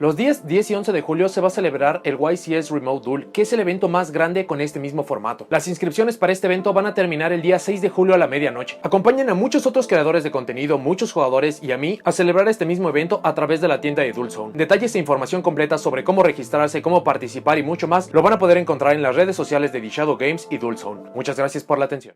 Los días 10 y 11 de julio se va a celebrar el YCS Remote Duel, que es el evento más grande con este mismo formato. Las inscripciones para este evento van a terminar el día 6 de julio a la medianoche. Acompañan a muchos otros creadores de contenido, muchos jugadores y a mí a celebrar este mismo evento a través de la tienda de Duel Zone. Detalles e información completa sobre cómo registrarse, cómo participar y mucho más lo van a poder encontrar en las redes sociales de Shadow Games y Duel Zone. Muchas gracias por la atención.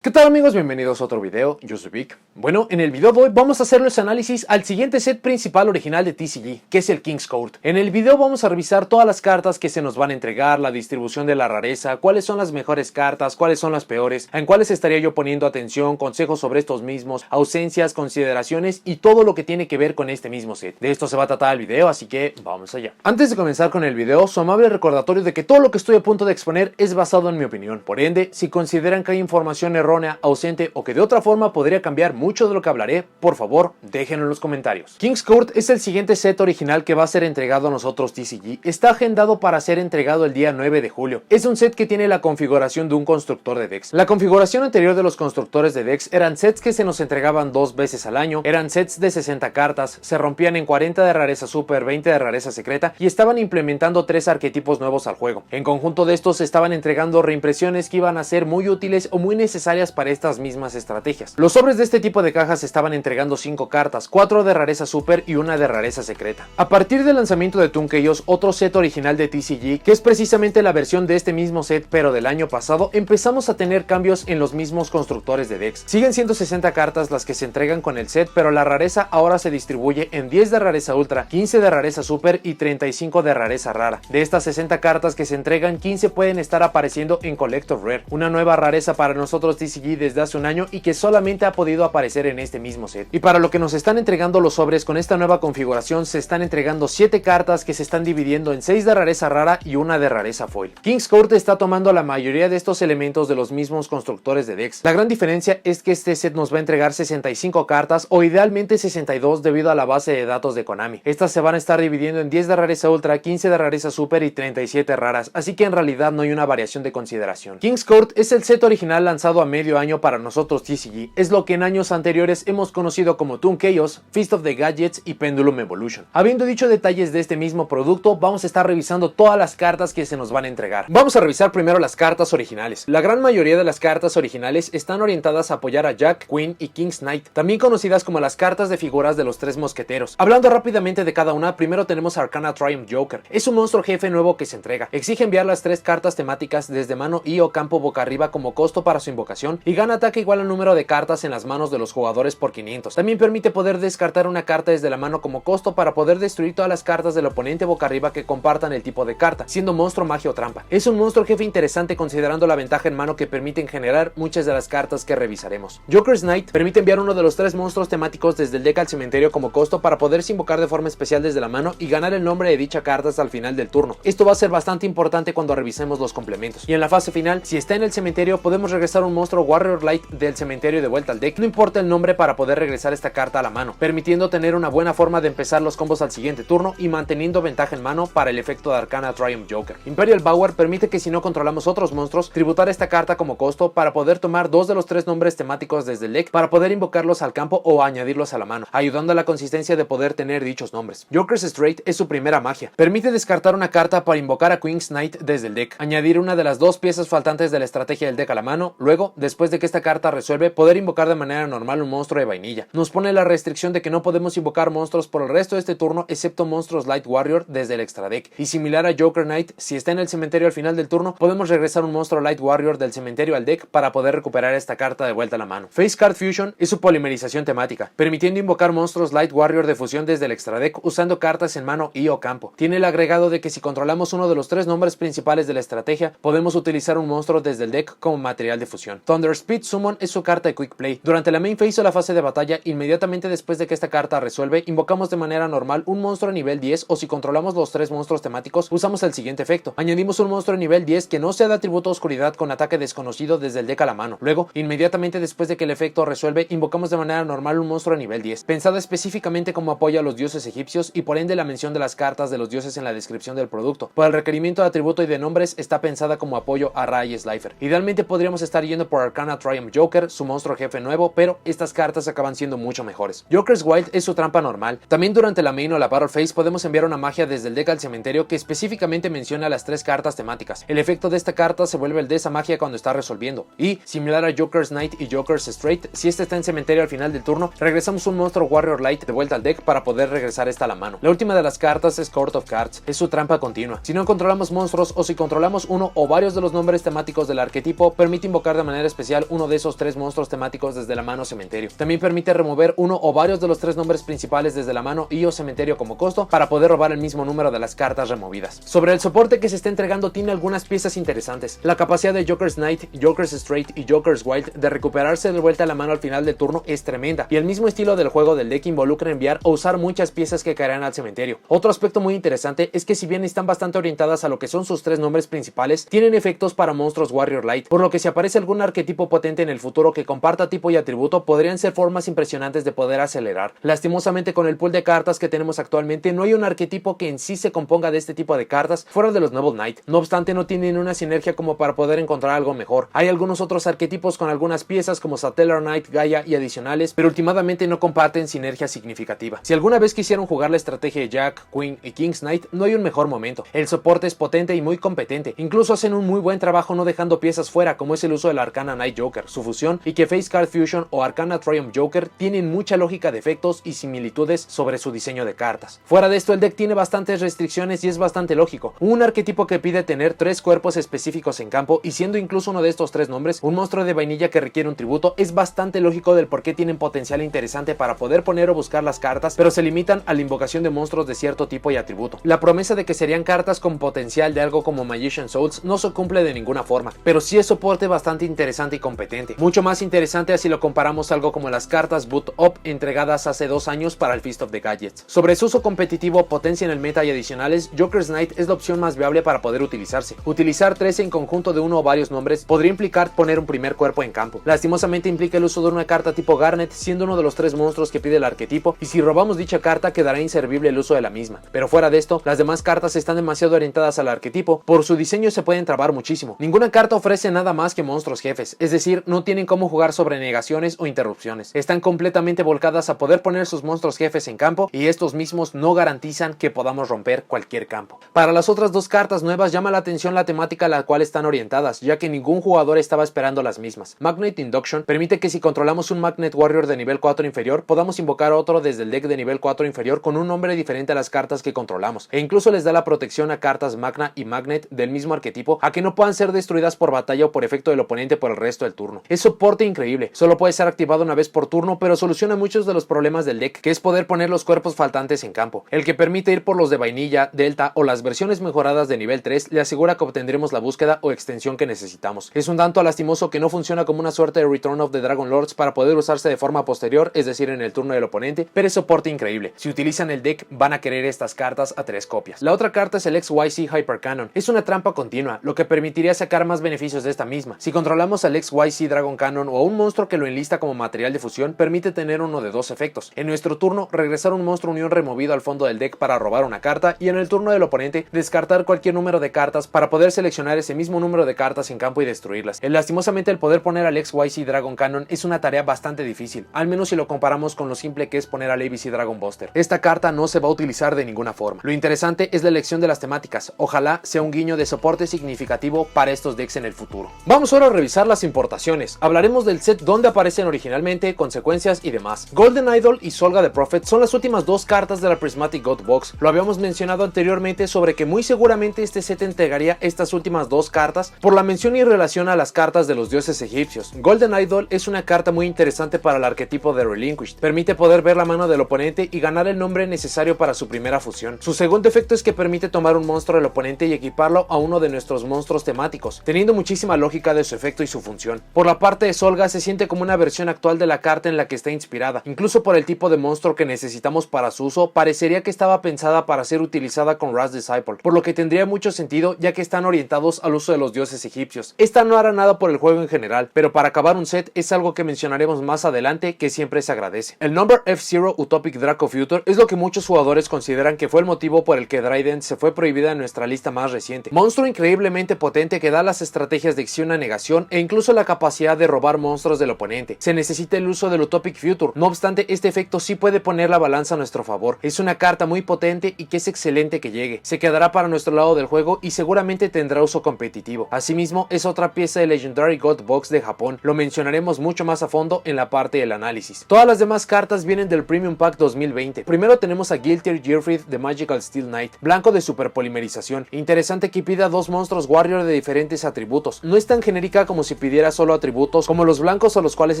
¿Qué tal amigos? Bienvenidos a otro video, yo soy Vic. Bueno, en el video de hoy vamos a hacerles análisis al siguiente set principal original de TCG, que es el King's Court. En el video vamos a revisar todas las cartas que se nos van a entregar, la distribución de la rareza, cuáles son las mejores cartas, cuáles son las peores, en cuáles estaría yo poniendo atención, consejos sobre estos mismos, ausencias, consideraciones y todo lo que tiene que ver con este mismo set. De esto se va a tratar el video, así que vamos allá. Antes de comenzar con el video, su amable recordatorio de que todo lo que estoy a punto de exponer es basado en mi opinión. Por ende, si consideran que hay información errónea, ausente o que de otra forma podría cambiar mucho de lo que hablaré, por favor déjenlo en los comentarios. King's Court es el siguiente set original que va a ser entregado a nosotros TCG. Está agendado para ser entregado el día 9 de julio. Es un set que tiene la configuración de un constructor de decks. La configuración anterior de los constructores de decks eran sets que se nos entregaban 2 veces al año, eran sets de 60 cartas, se rompían en 40 de rareza super, 20 de rareza secreta y estaban implementando 3 arquetipos nuevos al juego. En conjunto de estos se estaban entregando reimpresiones que iban a ser muy útiles o muy necesarias para estas mismas estrategias. Los sobres de este tipo de cajas estaban entregando 5 cartas, 4 de rareza super y 1 de rareza secreta. A partir del lanzamiento de Toon Chaos, otro set original de TCG, que es precisamente la versión de este mismo set pero del año pasado, empezamos a tener cambios en los mismos constructores de decks. Siguen siendo 60 cartas las que se entregan con el set, pero la rareza ahora se distribuye en 10 de rareza ultra, 15 de rareza super y 35 de rareza rara. De estas 60 cartas que se entregan, 15 pueden estar apareciendo en Collector Rare, una nueva rareza para nosotros TCG desde hace un año y que solamente ha podido aparecer en este mismo set. Y para lo que nos están entregando los sobres con esta nueva configuración, se están entregando 7 cartas que se están dividiendo en 6 de rareza rara y 1 de rareza foil. King's Court está tomando la mayoría de estos elementos de los mismos constructores de decks. La gran diferencia es que este set nos va a entregar 65 cartas o idealmente 62 debido a la base de datos de Konami. Estas se van a estar dividiendo en 10 de rareza ultra, 15 de rareza super y 37 raras, así que en realidad no hay una variación de consideración. King's Court es el set original lanzado a medio año para nosotros TCG, es lo que en años anteriores hemos conocido como Toon Chaos, Feast of the Gadgets y Pendulum Evolution. Habiendo dicho detalles de este mismo producto, vamos a estar revisando todas las cartas que se nos van a entregar. Vamos a revisar primero las cartas originales. La gran mayoría de las cartas originales están orientadas a apoyar a Jack, Queen y King's Knight, también conocidas como las cartas de figuras de los 3 mosqueteros. Hablando rápidamente de cada una, primero tenemos Arcana Triumph Joker. Es un monstruo jefe nuevo que se entrega. Exige enviar las 3 cartas temáticas desde mano y o campo boca arriba como costo para su invocación y gana ataque igual al número de cartas en las manos de los jugadores por 500. También permite poder descartar una carta desde la mano como costo para poder destruir todas las cartas del oponente boca arriba que compartan el tipo de carta, siendo monstruo, magia o trampa. Es un monstruo jefe interesante considerando la ventaja en mano que permiten generar muchas de las cartas que revisaremos. Joker's Knight permite enviar uno de los 3 monstruos temáticos desde el deck al cementerio como costo para poderse invocar de forma especial desde la mano y ganar el nombre de dicha carta hasta el final del turno. Esto va a ser bastante importante cuando revisemos los complementos. Y en la fase final, si está en el cementerio, podemos regresar un monstruo Warrior Light del cementerio de vuelta al deck, no importa el nombre, para poder regresar esta carta a la mano, permitiendo tener una buena forma de empezar los combos al siguiente turno y manteniendo ventaja en mano para el efecto de Arcana Triumph Joker. Imperial Power permite que si no controlamos otros monstruos, tributar esta carta como costo para poder tomar 2 de los 3 nombres temáticos desde el deck para poder invocarlos al campo o añadirlos a la mano, ayudando a la consistencia de poder tener dichos nombres. Joker's Straight es su primera magia, permite descartar una carta para invocar a Queen's Knight desde el deck, añadir una de las 2 piezas faltantes de la estrategia del deck a la mano, luego, después de que esta carta resuelve, poder invocar de manera normal un monstruo de vainilla. Nos pone la restricción de que no podemos invocar monstruos por el resto de este turno excepto monstruos Light Warrior desde el extra deck, y similar a Joker Knight, si está en el cementerio al final del turno, podemos regresar un monstruo Light Warrior del cementerio al deck para poder recuperar esta carta de vuelta a la mano. Face Card Fusion es su polimerización temática, permitiendo invocar monstruos Light Warrior de fusión desde el extra deck usando cartas en mano y o campo. Tiene el agregado de que si controlamos uno de los 3 nombres principales de la estrategia, podemos utilizar un monstruo desde el deck como material de fusión. Thunder Speed Summon es su carta de Quick Play. Durante la main phase o la fase de batalla, inmediatamente después de que esta carta resuelve, invocamos de manera normal un monstruo a nivel 10 o si controlamos los 3 monstruos temáticos, usamos el siguiente efecto. Añadimos un monstruo a nivel 10 que no sea de atributo oscuridad con ataque desconocido desde el deck a la mano. Luego, inmediatamente después de que el efecto resuelve, invocamos de manera normal un monstruo a nivel 10, pensada específicamente como apoyo a los dioses egipcios y por ende la mención de las cartas de los dioses en la descripción del producto. Por el requerimiento de atributo y de nombres, está pensada como apoyo a Ra y Slifer. Idealmente podríamos estar yendo por por Arcana Triumph Joker, su monstruo jefe nuevo, pero estas cartas acaban siendo mucho mejores. Joker's Wild es su trampa normal. También durante la main o la battle phase podemos enviar una magia desde el deck al cementerio que específicamente menciona las 3 cartas temáticas. El efecto de esta carta se vuelve el de esa magia cuando está resolviendo, y similar a Joker's Knight y Joker's Straight, si este está en cementerio al final del turno, regresamos un monstruo Warrior Light de vuelta al deck para poder regresar esta a la mano. La última de las cartas es Court of Cards, es su trampa continua. Si no controlamos monstruos o si controlamos uno o varios de los nombres temáticos del arquetipo, permite invocar de manera especial uno de esos 3 monstruos temáticos desde la mano o cementerio. También permite remover uno o varios de los 3 nombres principales desde la mano y o cementerio como costo para poder robar el mismo número de las cartas removidas. Sobre el soporte que se está entregando, tiene algunas piezas interesantes. La capacidad de Joker's Knight, Joker's Straight y Joker's Wild de recuperarse de vuelta a la mano al final del turno es tremenda, y el mismo estilo del juego del deck involucra enviar o usar muchas piezas que caerán al cementerio. Otro aspecto muy interesante es que si bien están bastante orientadas a lo que son sus 3 nombres principales, tienen efectos para monstruos Warrior Light, por lo que si aparece algún arquetipo potente en el futuro que comparta tipo y atributo, podrían ser formas impresionantes de poder acelerar. Lastimosamente, con el pool de cartas que tenemos actualmente, no hay un arquetipo que en sí se componga de este tipo de cartas fuera de los Noble Knight. No obstante, no tienen una sinergia como para poder encontrar algo mejor. Hay algunos otros arquetipos con algunas piezas como Satellar Knight, Gaia y adicionales, pero últimamente no comparten sinergia significativa. Si alguna vez quisieron jugar la estrategia de Jack, Queen y King's Knight, no hay un mejor momento. El soporte es potente y muy competente. Incluso hacen un muy buen trabajo no dejando piezas fuera, como es el uso del Arcana Knight Joker, su fusión, y que Face Card Fusion o Arcana Triumph Joker tienen mucha lógica de efectos y similitudes sobre su diseño de cartas. Fuera de esto, el deck tiene bastantes restricciones y es bastante lógico. Un arquetipo que pide tener 3 cuerpos específicos en campo, y siendo incluso uno de estos 3 nombres un monstruo de vainilla que requiere un tributo, es bastante lógico del por qué tienen potencial interesante para poder poner o buscar las cartas, pero se limitan a la invocación de monstruos de cierto tipo y atributo. La promesa de que serían cartas con potencial de algo como Magician Souls no se cumple de ninguna forma, pero sí es soporte bastante interesante y competente. Mucho más interesante si lo comparamos a algo como las cartas Boot Up entregadas hace 2 años para el Feast of the Gadgets. Sobre su uso competitivo, potencia en el meta y adicionales, Joker's Knight es la opción más viable para poder utilizarse. Utilizar 3 en conjunto de uno o varios nombres podría implicar poner un primer cuerpo en campo. Lastimosamente implica el uso de una carta tipo Garnet, siendo uno de los 3 monstruos que pide el arquetipo, y si robamos dicha carta quedará inservible el uso de la misma. Pero fuera de esto, las demás cartas están demasiado orientadas al arquetipo, por su diseño se pueden trabar muchísimo. Ninguna carta ofrece nada más que monstruos jefes, es decir, no tienen cómo jugar sobre negaciones o interrupciones. Están completamente volcadas a poder poner sus monstruos jefes en campo, y estos mismos no garantizan que podamos romper cualquier campo. Para las otras 2 cartas nuevas llama la atención la temática a la cual están orientadas, ya que ningún jugador estaba esperando las mismas. Magnet Induction permite que si controlamos un Magnet Warrior de nivel 4 inferior, podamos invocar otro desde el deck de nivel 4 inferior con un nombre diferente a las cartas que controlamos, e incluso les da la protección a cartas Magna y Magnet del mismo arquetipo a que no puedan ser destruidas por batalla o por efecto del oponente por el resto del turno. Es soporte increíble, solo puede ser activado una vez por turno, pero soluciona muchos de los problemas del deck, que es poder poner los cuerpos faltantes en campo. El que permite ir por los de vainilla, delta o las versiones mejoradas de nivel 3 le asegura que obtendremos la búsqueda o extensión que necesitamos. Es un tanto lastimoso que no funciona como una suerte de Return of the Dragon Lords para poder usarse de forma posterior, es decir en el turno del oponente, pero es soporte increíble. Si utilizan el deck van a querer estas cartas a 3 copias. La otra carta es el XYZ Hyper Cannon. Es una trampa continua, lo que permitiría sacar más beneficios de esta misma. Si controlamos al XYZ Dragon Cannon o a un monstruo que lo enlista como material de fusión, permite tener uno de 2 efectos. En nuestro turno, regresar un monstruo unión removido al fondo del deck para robar una carta, y en el turno del oponente, descartar cualquier número de cartas para poder seleccionar ese mismo número de cartas en campo y destruirlas. Lastimosamente, el poder poner al XYZ Dragon Cannon es una tarea bastante difícil, al menos si lo comparamos con lo simple que es poner al ABC Dragon Buster. Esta carta no se va a utilizar de ninguna forma. Lo interesante es la elección de las temáticas. Ojalá sea un guiño de soporte significativo para estos decks en el futuro. Vamos ahora a revisar las importaciones. Hablaremos del set donde aparecen originalmente, consecuencias y demás. Golden Idol y Solga the Prophet son las últimas 2 cartas de la Prismatic God Box. Lo habíamos mencionado anteriormente sobre que muy seguramente este set entregaría estas últimas 2 cartas por la mención y relación a las cartas de los dioses egipcios. Golden Idol es una carta muy interesante para el arquetipo de Relinquished. Permite poder ver la mano del oponente y ganar el nombre necesario para su primera fusión. Su segundo efecto es que permite tomar un monstruo del oponente y equiparlo a uno de nuestros monstruos temáticos, teniendo muchísima lógica de su efecto y su función. Por la parte de Solga, se siente como una versión actual de la carta en la que está inspirada. Incluso por el tipo de monstruo que necesitamos para su uso, parecería que estaba pensada para ser utilizada con Ras Disciple, por lo que tendría mucho sentido ya que están orientados al uso de los dioses egipcios. Esta no hará nada por el juego en general, pero para acabar un set es algo que mencionaremos más adelante que siempre se agradece. El Number F-Zero Utopic Draco Future es lo que muchos jugadores consideran que fue el motivo por el que Dryden se fue prohibida en nuestra lista más reciente. Monstruo increíblemente potente que da las estrategias de acción a negación e incluso la capacidad de robar monstruos del oponente. Se necesita el uso del Utopic Future, no obstante este efecto sí puede poner la balanza a nuestro favor. Es una carta muy potente y que es excelente que llegue. Se quedará para nuestro lado del juego y seguramente tendrá uso competitivo. Asimismo es otra pieza de Legendary God Box de Japón, lo mencionaremos mucho más a fondo en la parte del análisis. Todas las demás cartas vienen del Premium Pack 2020. Primero tenemos a Giltir Gearfried de Magical Steel Knight, blanco de superpolimerización. Interesante que pida dos monstruos Warrior de diferentes atributos. No es tan genérica como si pidiera solo atributos como los blancos a los cuales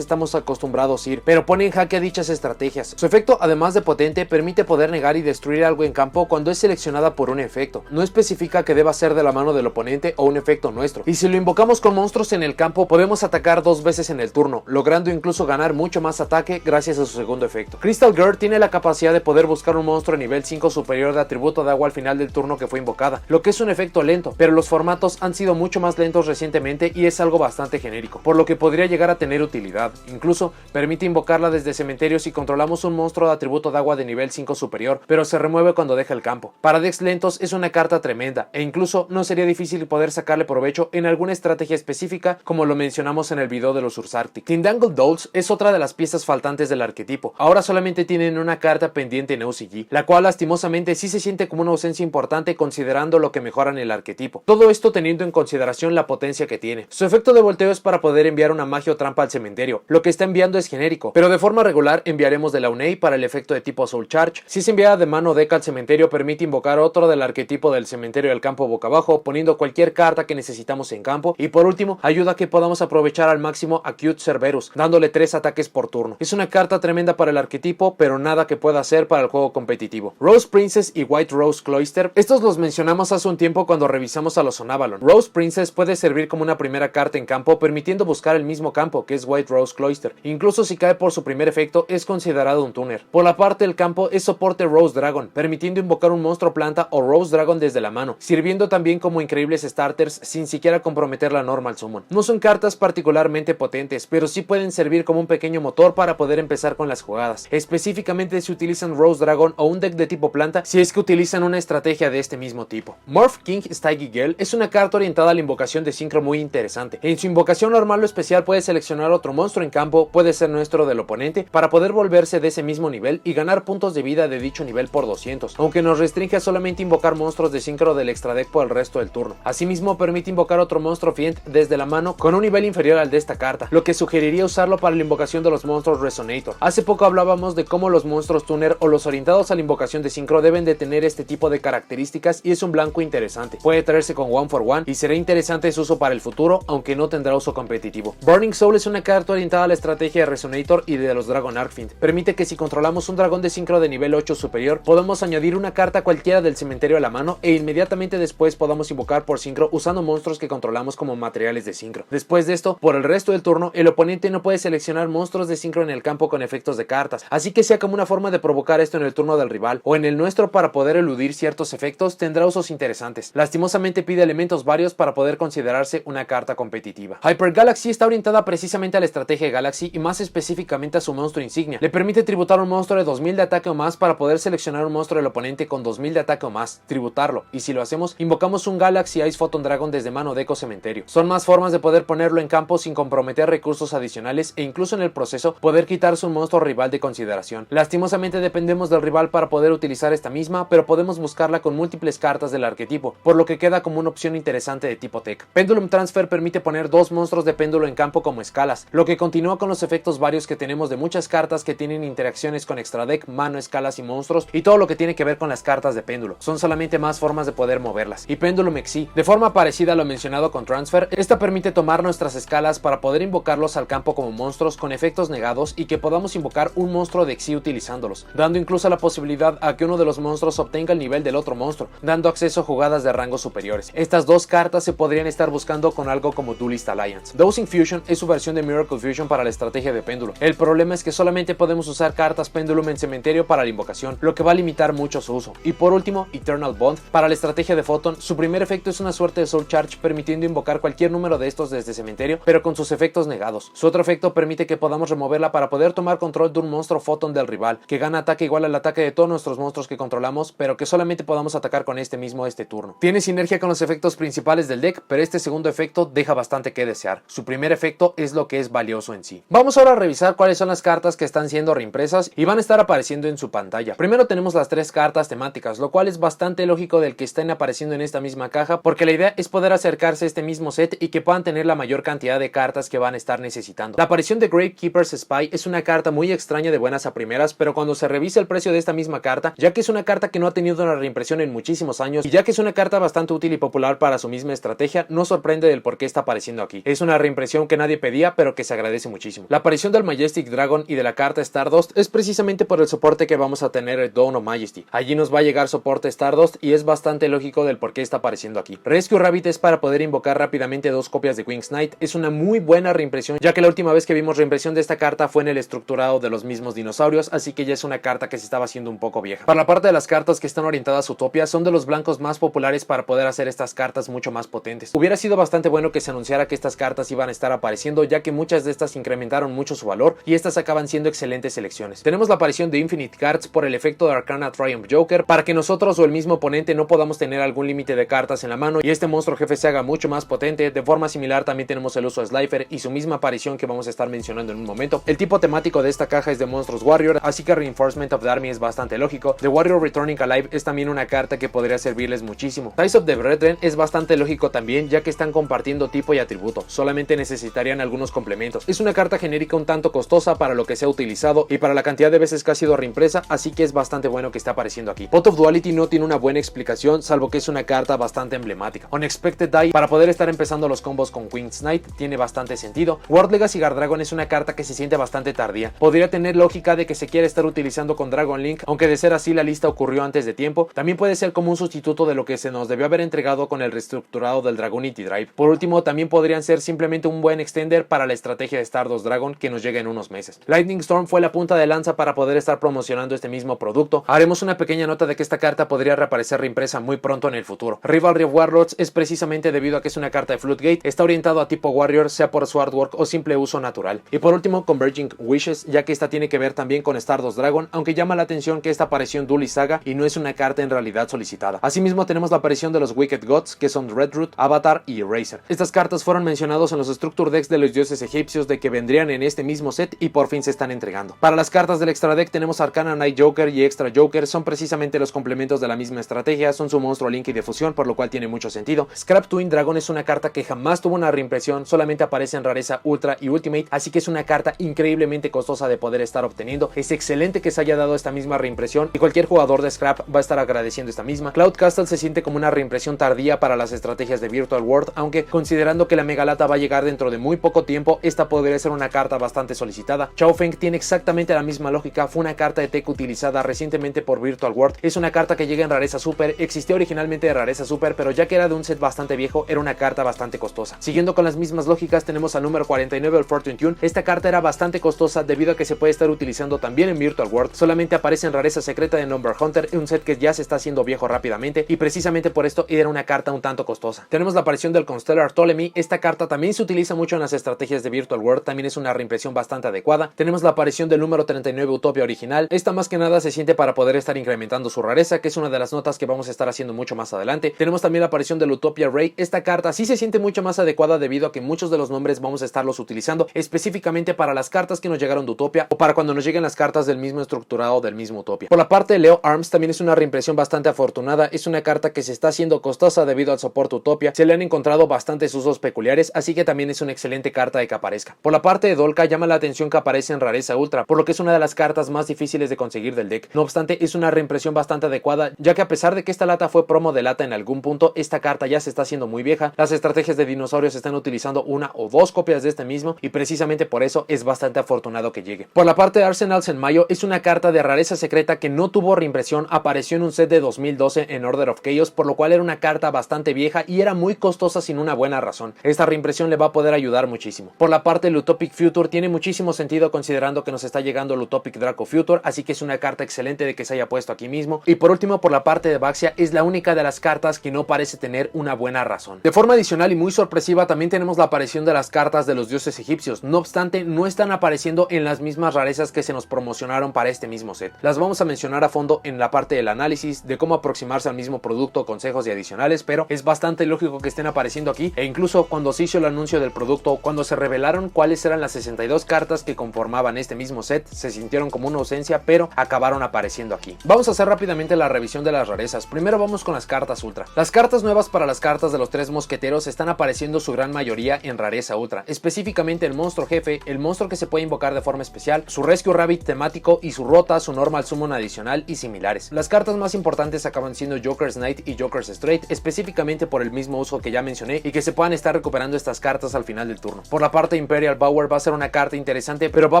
estamos acostumbrados a ir, pero pone en jaque a dichas estrategias. Su efecto, además de potente, permite poder negar y destruir algo en campo cuando es seleccionada por un efecto. No especifica que deba ser de la mano del oponente o un efecto nuestro. Y si lo invocamos con monstruos en el campo, podemos atacar dos veces en el turno, logrando incluso ganar mucho más ataque gracias a su segundo efecto. Crystal Girl tiene la capacidad de poder buscar un monstruo a nivel 5 superior de atributo de agua al final del turno que fue invocada, lo que es un efecto lento, pero los formatos han sido mucho más lentos recientemente y es algo bastante genérico, por lo que podría llegar a tener utilidad. Incluso permite invocarla desde cementerio si controlamos un monstruo de atributo de agua de nivel 5 superior, pero se remueve cuando deja el campo. Para decks lentos es una carta tremenda e incluso no sería difícil poder sacarle provecho en alguna estrategia específica como lo mencionamos en el video de los Ursarctic. Tindangle Dolls es otra de las piezas faltantes del arquetipo. Ahora solamente tienen una carta pendiente en OCG, la cual lastimosamente sí se siente como una ausencia importante considerando lo que mejoran el arquetipo. Todo esto teniendo en consideración la potencia que tiene. Su efecto de volteo es para poder enviar una magia o trampa al cementerio. Lo que está enviando es genérico, pero de forma regular enviaremos de la UNEI para el efecto de tipo Soul Charge. Si es enviada de mano deck al cementerio, permite invocar otro del arquetipo del cementerio al campo boca abajo, poniendo cualquier carta que necesitamos en campo. Y por último, ayuda a que podamos aprovechar al máximo a Cute Cerberus, dándole 3 ataques por turno. Es una carta tremenda para el arquetipo, pero nada que pueda hacer para el juego competitivo. Rose Princess y White Rose Cloister, estos los mencionamos hace un tiempo cuando revisamos a los Sonavalon. Rose Princess puede servir como una primera carta en campo, permitiendo buscar el mismo campo que es White Rose Cloister. Incluso si cae por su primer efecto, es considerado un tuner. Por la parte del campo es soporte Rose Dragon, permitiendo invocar un monstruo planta o Rose Dragon desde la mano, sirviendo también como increíbles starters sin siquiera comprometer la normal summon. No son cartas particularmente potentes, pero sí pueden servir como un pequeño motor para poder empezar con las jugadas. Específicamente si utilizan Rose Dragon o un deck de tipo planta, si es que utilizan una estrategia de este mismo tipo. Morph King Styggy Girl es una carta orientada a la invocación de sincro muy interesante. En su invocación normal o especial puede seleccionar otro monstruo en campo, puede ser nuestro del oponente, para poder volverse de ese mismo nivel y ganar puntos de vida de dicho nivel por 200, aunque nos restringe a solamente invocar monstruos de sincro del extra deck por el resto del turno. Asimismo permite invocar otro monstruo Fiend desde la mano con un nivel inferior al de esta carta, lo que sugeriría usarlo para la invocación de los monstruos Resonator. Hace poco hablábamos de cómo los monstruos tuner o los orientados a la invocación de sincro deben de tener este tipo de características y es un blanco interesante. Puede traerse con One for One y será interesante su uso para el futuro, aunque no tendrá uso competitivo. Burning Soul es una carta orientada a la estrategia de Resonator y de los Dragon Arcfiend. Permite que si controlamos un dragón de sincro de nivel 8 superior, podemos añadir una carta cualquiera del cementerio a la mano e inmediatamente después podamos invocar por sincro usando monstruos que controlamos como materiales de sincro. Después de esto, por el resto del turno, el oponente no puede seleccionar monstruos de sincro en el campo con efectos de cartas, así que sea como una forma de provocar esto en el turno del rival o en el nuestro para poder eludir ciertos efectos, tendrá usos interesantes. Lastimosamente pide elementos varios para poder considerarse una carta competitiva. Hyper Galaxy está orientada precisamente a la estrategia de Galaxy y más específicamente a su monstruo insignia. Le permite tributar un monstruo de 2000 de ataque o más para poder seleccionar un monstruo del oponente con 2000 de ataque o más, tributarlo, y si lo hacemos, invocamos un Galaxy Ice Photon Dragon desde mano deck o cementerio. Son más formas de poder ponerlo en campo sin comprometer recursos adicionales e incluso en el proceso poder quitarse un monstruo rival de consideración. Lastimosamente dependemos del rival para poder utilizar esta misma, pero podemos buscarla con múltiples cartas del arquetipo, por lo que queda como una opción interesante de tipo tech. Pendulum Transfer permite poner dos monstruos de péndulo en campo como escalas, lo que continúa con los efectos varios que tenemos de muchas cartas que tienen interacciones con extra deck, mano, escalas y monstruos y todo lo que tiene que ver con las cartas de péndulo. Son solamente más formas de poder moverlas. Y Pendulum Exi, de forma parecida a lo mencionado con Transfer, esta permite tomar nuestras escalas para poder invocarlos al campo como monstruos con efectos negados y que podamos invocar un monstruo de Exi utilizándolos, dando incluso la posibilidad a que uno de los monstruos obtenga el nivel del otro monstruo, dando acceso a jugadas de rangos superiores. Estas dos cartas se podrían estar buscando con algo como Duelist Alliance. Dosing Fusion es su versión de Miracle Fusion para la estrategia de péndulo. El problema es que solamente podemos usar cartas Pendulum en cementerio para la invocación, lo que va a limitar mucho su uso. Y por último, Eternal Bond para la estrategia de Photon. Su primer efecto es una suerte de Soul Charge permitiendo invocar cualquier número de estos desde cementerio, pero con sus efectos negados. Su otro efecto permite que podamos removerla para poder tomar control de un monstruo Photon del rival, que gana ataque igual al ataque de todos nuestros monstruos que controlamos, pero que solamente podamos atacar con este mismo turno. Tiene sinergia con los efectos principales del deck, pero este segundo efecto deja bastante que que desear. Su primer efecto es lo que es valioso en sí. Vamos ahora a revisar cuáles son las cartas que están siendo reimpresas y van a estar apareciendo en su pantalla. Primero tenemos las 3 cartas temáticas, lo cual es bastante lógico del que estén apareciendo en esta misma caja, porque la idea es poder acercarse a este mismo set y que puedan tener la mayor cantidad de cartas que van a estar necesitando. La aparición de Gravekeeper's Spy es una carta muy extraña de buenas a primeras, pero cuando se revisa el precio de esta misma carta, ya que es una carta que no ha tenido una reimpresión en muchísimos años y ya que es una carta bastante útil y popular para su misma estrategia, no sorprende del por qué está apareciendo aquí. Es una reimpresión que nadie pedía, pero que se agradece muchísimo. La aparición del Majestic Dragon y de la carta Stardust es precisamente por el soporte que vamos a tener el Dawn of Majesty. Allí nos va a llegar soporte Stardust y es bastante lógico del por qué está apareciendo aquí. Rescue Rabbit es para poder invocar rápidamente 2 copias de Queen's Knight. Es una muy buena reimpresión, ya que la última vez que vimos reimpresión de esta carta fue en el estructurado de los mismos dinosaurios, así que ya es una carta que se estaba haciendo un poco vieja. Para la parte de las cartas que están orientadas a Utopia, son de los blancos más populares para poder hacer estas cartas mucho más potentes. Hubiera sido bastante bueno que se anunciara que estas cartas iban a estar apareciendo, ya que muchas de estas incrementaron mucho su valor y estas acaban siendo excelentes selecciones. Tenemos la aparición de Infinite Cards por el efecto de Arcana Triumph Joker, para que nosotros o el mismo oponente no podamos tener algún límite de cartas en la mano y este monstruo jefe se haga mucho más potente. De forma similar también tenemos el uso de Slifer y su misma aparición que vamos a estar mencionando en un momento. El tipo temático de esta caja es de Monstruos Warrior, así que Reinforcement of the Army es bastante lógico. The Warrior Returning Alive es también una carta que podría servirles muchísimo. Ties of the Brethren es bastante lógico también, ya que están compartiendo tipo y atributo, solamente necesitarían algunos complementos. Es una carta genérica un tanto costosa para lo que se ha utilizado y para la cantidad de veces que ha sido reimpresa, así que es bastante bueno que está apareciendo aquí. Pot of Duality no tiene una buena explicación, salvo que es una carta bastante emblemática. Unexpected Die, para poder estar empezando los combos con Queen's Knight, tiene bastante sentido. World Legacy Guard Dragon es una carta que se siente bastante tardía. Podría tener lógica de que se quiere estar utilizando con Dragon Link, aunque de ser así la lista ocurrió antes de tiempo. También puede ser como un sustituto de lo que se nos debió haber entregado con el reestructurado del Dragonity Drive. Por último, también podrían ser simplemente un buen extender para la estrategia de Stardust Dragon que nos llega en unos meses. Lightning Storm fue la punta de lanza para poder estar promocionando este mismo producto. Haremos una pequeña nota de que esta carta podría reaparecer reimpresa muy pronto en el futuro. Rivalry of Warlords es precisamente debido a que es una carta de Floodgate, está orientado a tipo Warrior, sea por su artwork o simple uso natural. Y por último, Converging Wishes, ya que esta tiene que ver también con Stardust Dragon, aunque llama la atención que esta apareció en Duelist Saga y no es una carta en realidad solicitada. Asimismo tenemos la aparición de los Wicked Gods, que son Redroot, Avatar y Eraser. Estas cartas fueron mencionados en los Structure Decks de los dioses egipcios de que vendrían en este mismo set y por fin se están entregando. Para las cartas del Extra Deck tenemos Arcana Night Joker y Extra Joker, son precisamente los complementos de la misma estrategia, son su monstruo Link y de fusión, por lo cual tiene mucho sentido. Scrap Twin Dragon es una carta que jamás tuvo una reimpresión, solamente aparece en rareza Ultra y Ultimate, así que es una carta increíblemente costosa de poder estar obteniendo. Es excelente que se haya dado esta misma reimpresión y cualquier jugador de Scrap va a estar agradeciendo esta misma. Cloud Castle se siente como una reimpresión tardía para las estrategias de Virtual World, aunque considerando que la Megalata va a llegar dentro de muy poco tiempo, esta podría ser una carta bastante solicitada. Chao Feng tiene exactamente la misma lógica, fue una carta de tech utilizada recientemente por Virtual World, es una carta que llega en rareza super, existía originalmente de rareza super, pero ya que era de un set bastante viejo, era una carta bastante costosa. Siguiendo con las mismas lógicas, tenemos al número 49, el Fortune Tune. Esta carta era bastante costosa debido a que se puede estar utilizando también en Virtual World, solamente aparece en rareza secreta de Number Hunter, un set que ya se está haciendo viejo rápidamente y precisamente por esto era una carta un tanto costosa. Tenemos la aparición del Constellar Ptolemy, esta carta también se utiliza mucho en las estrategias de Virtual World, también es una reimpresión bastante adecuada. Tenemos la aparición del número 39 Utopia original, esta más que nada se siente para poder estar incrementando su rareza, que es una de las notas que vamos a estar haciendo mucho más adelante. Tenemos también la aparición del Utopia Ray, esta carta sí se siente mucho más adecuada debido a que muchos de los nombres vamos a estarlos utilizando específicamente para las cartas que nos llegaron de Utopia o para cuando nos lleguen las cartas del mismo estructurado del mismo Utopia. Por la parte de Leo Arms también es una reimpresión bastante afortunada, es una carta que se está haciendo costosa debido al soporte Utopia, se le han encontrado bastantes usos peculiares, así que también es una excelente carta de que aparezca. Por la parte de Dolka llama la atención que aparece en rareza ultra, por lo que es una de las cartas más difíciles de conseguir del deck. No obstante, es una reimpresión bastante adecuada, ya que a pesar de que esta lata fue promo de lata en algún punto, esta carta ya se está haciendo muy vieja, las estrategias de dinosaurios están utilizando una o dos copias de este mismo y precisamente por eso es bastante afortunado que llegue. Por la parte de Arsenals en mayo, es una carta de rareza secreta que no tuvo reimpresión, apareció en un set de 2012 en Order of Chaos, por lo cual era una carta bastante vieja y era muy costosa sin una buena razón. Esta reimpresión le va a poder ayudar muchísimo. Por la parte del Utopic Future tiene muchísimo sentido considerando que nos está llegando el Utopic Draco Future, así que es una carta excelente de que se haya puesto aquí mismo. Y por último, por la parte de Baxia, es la única de las cartas que no parece tener una buena razón. De forma adicional y muy sorpresiva también tenemos la aparición de las cartas de los dioses egipcios, no obstante no están apareciendo en las mismas rarezas que se nos promocionaron para este mismo set. Las vamos a mencionar a fondo en la parte del análisis de cómo aproximarse al mismo producto, consejos y adicionales, pero es bastante lógico que estén apareciendo aquí e incluso cuando cuando se hizo el anuncio del producto, cuando se revelaron cuáles eran las 62 cartas que conformaban este mismo set, se sintieron como una ausencia, pero acabaron apareciendo aquí. Vamos a hacer rápidamente la revisión de las rarezas. Primero vamos con las cartas ultra. Las cartas nuevas para las cartas de los tres mosqueteros están apareciendo su gran mayoría en rareza ultra, específicamente el monstruo jefe, el monstruo que se puede invocar de forma especial, su Rescue Rabbit temático y su rota, su normal summon adicional y similares. Las cartas más importantes acaban siendo Joker's Knight y Joker's Straight, específicamente por el mismo uso que ya mencioné y que se puedan estar recuperando estas cartas al final del turno. Por la parte Imperial Power va a ser una carta interesante, pero va a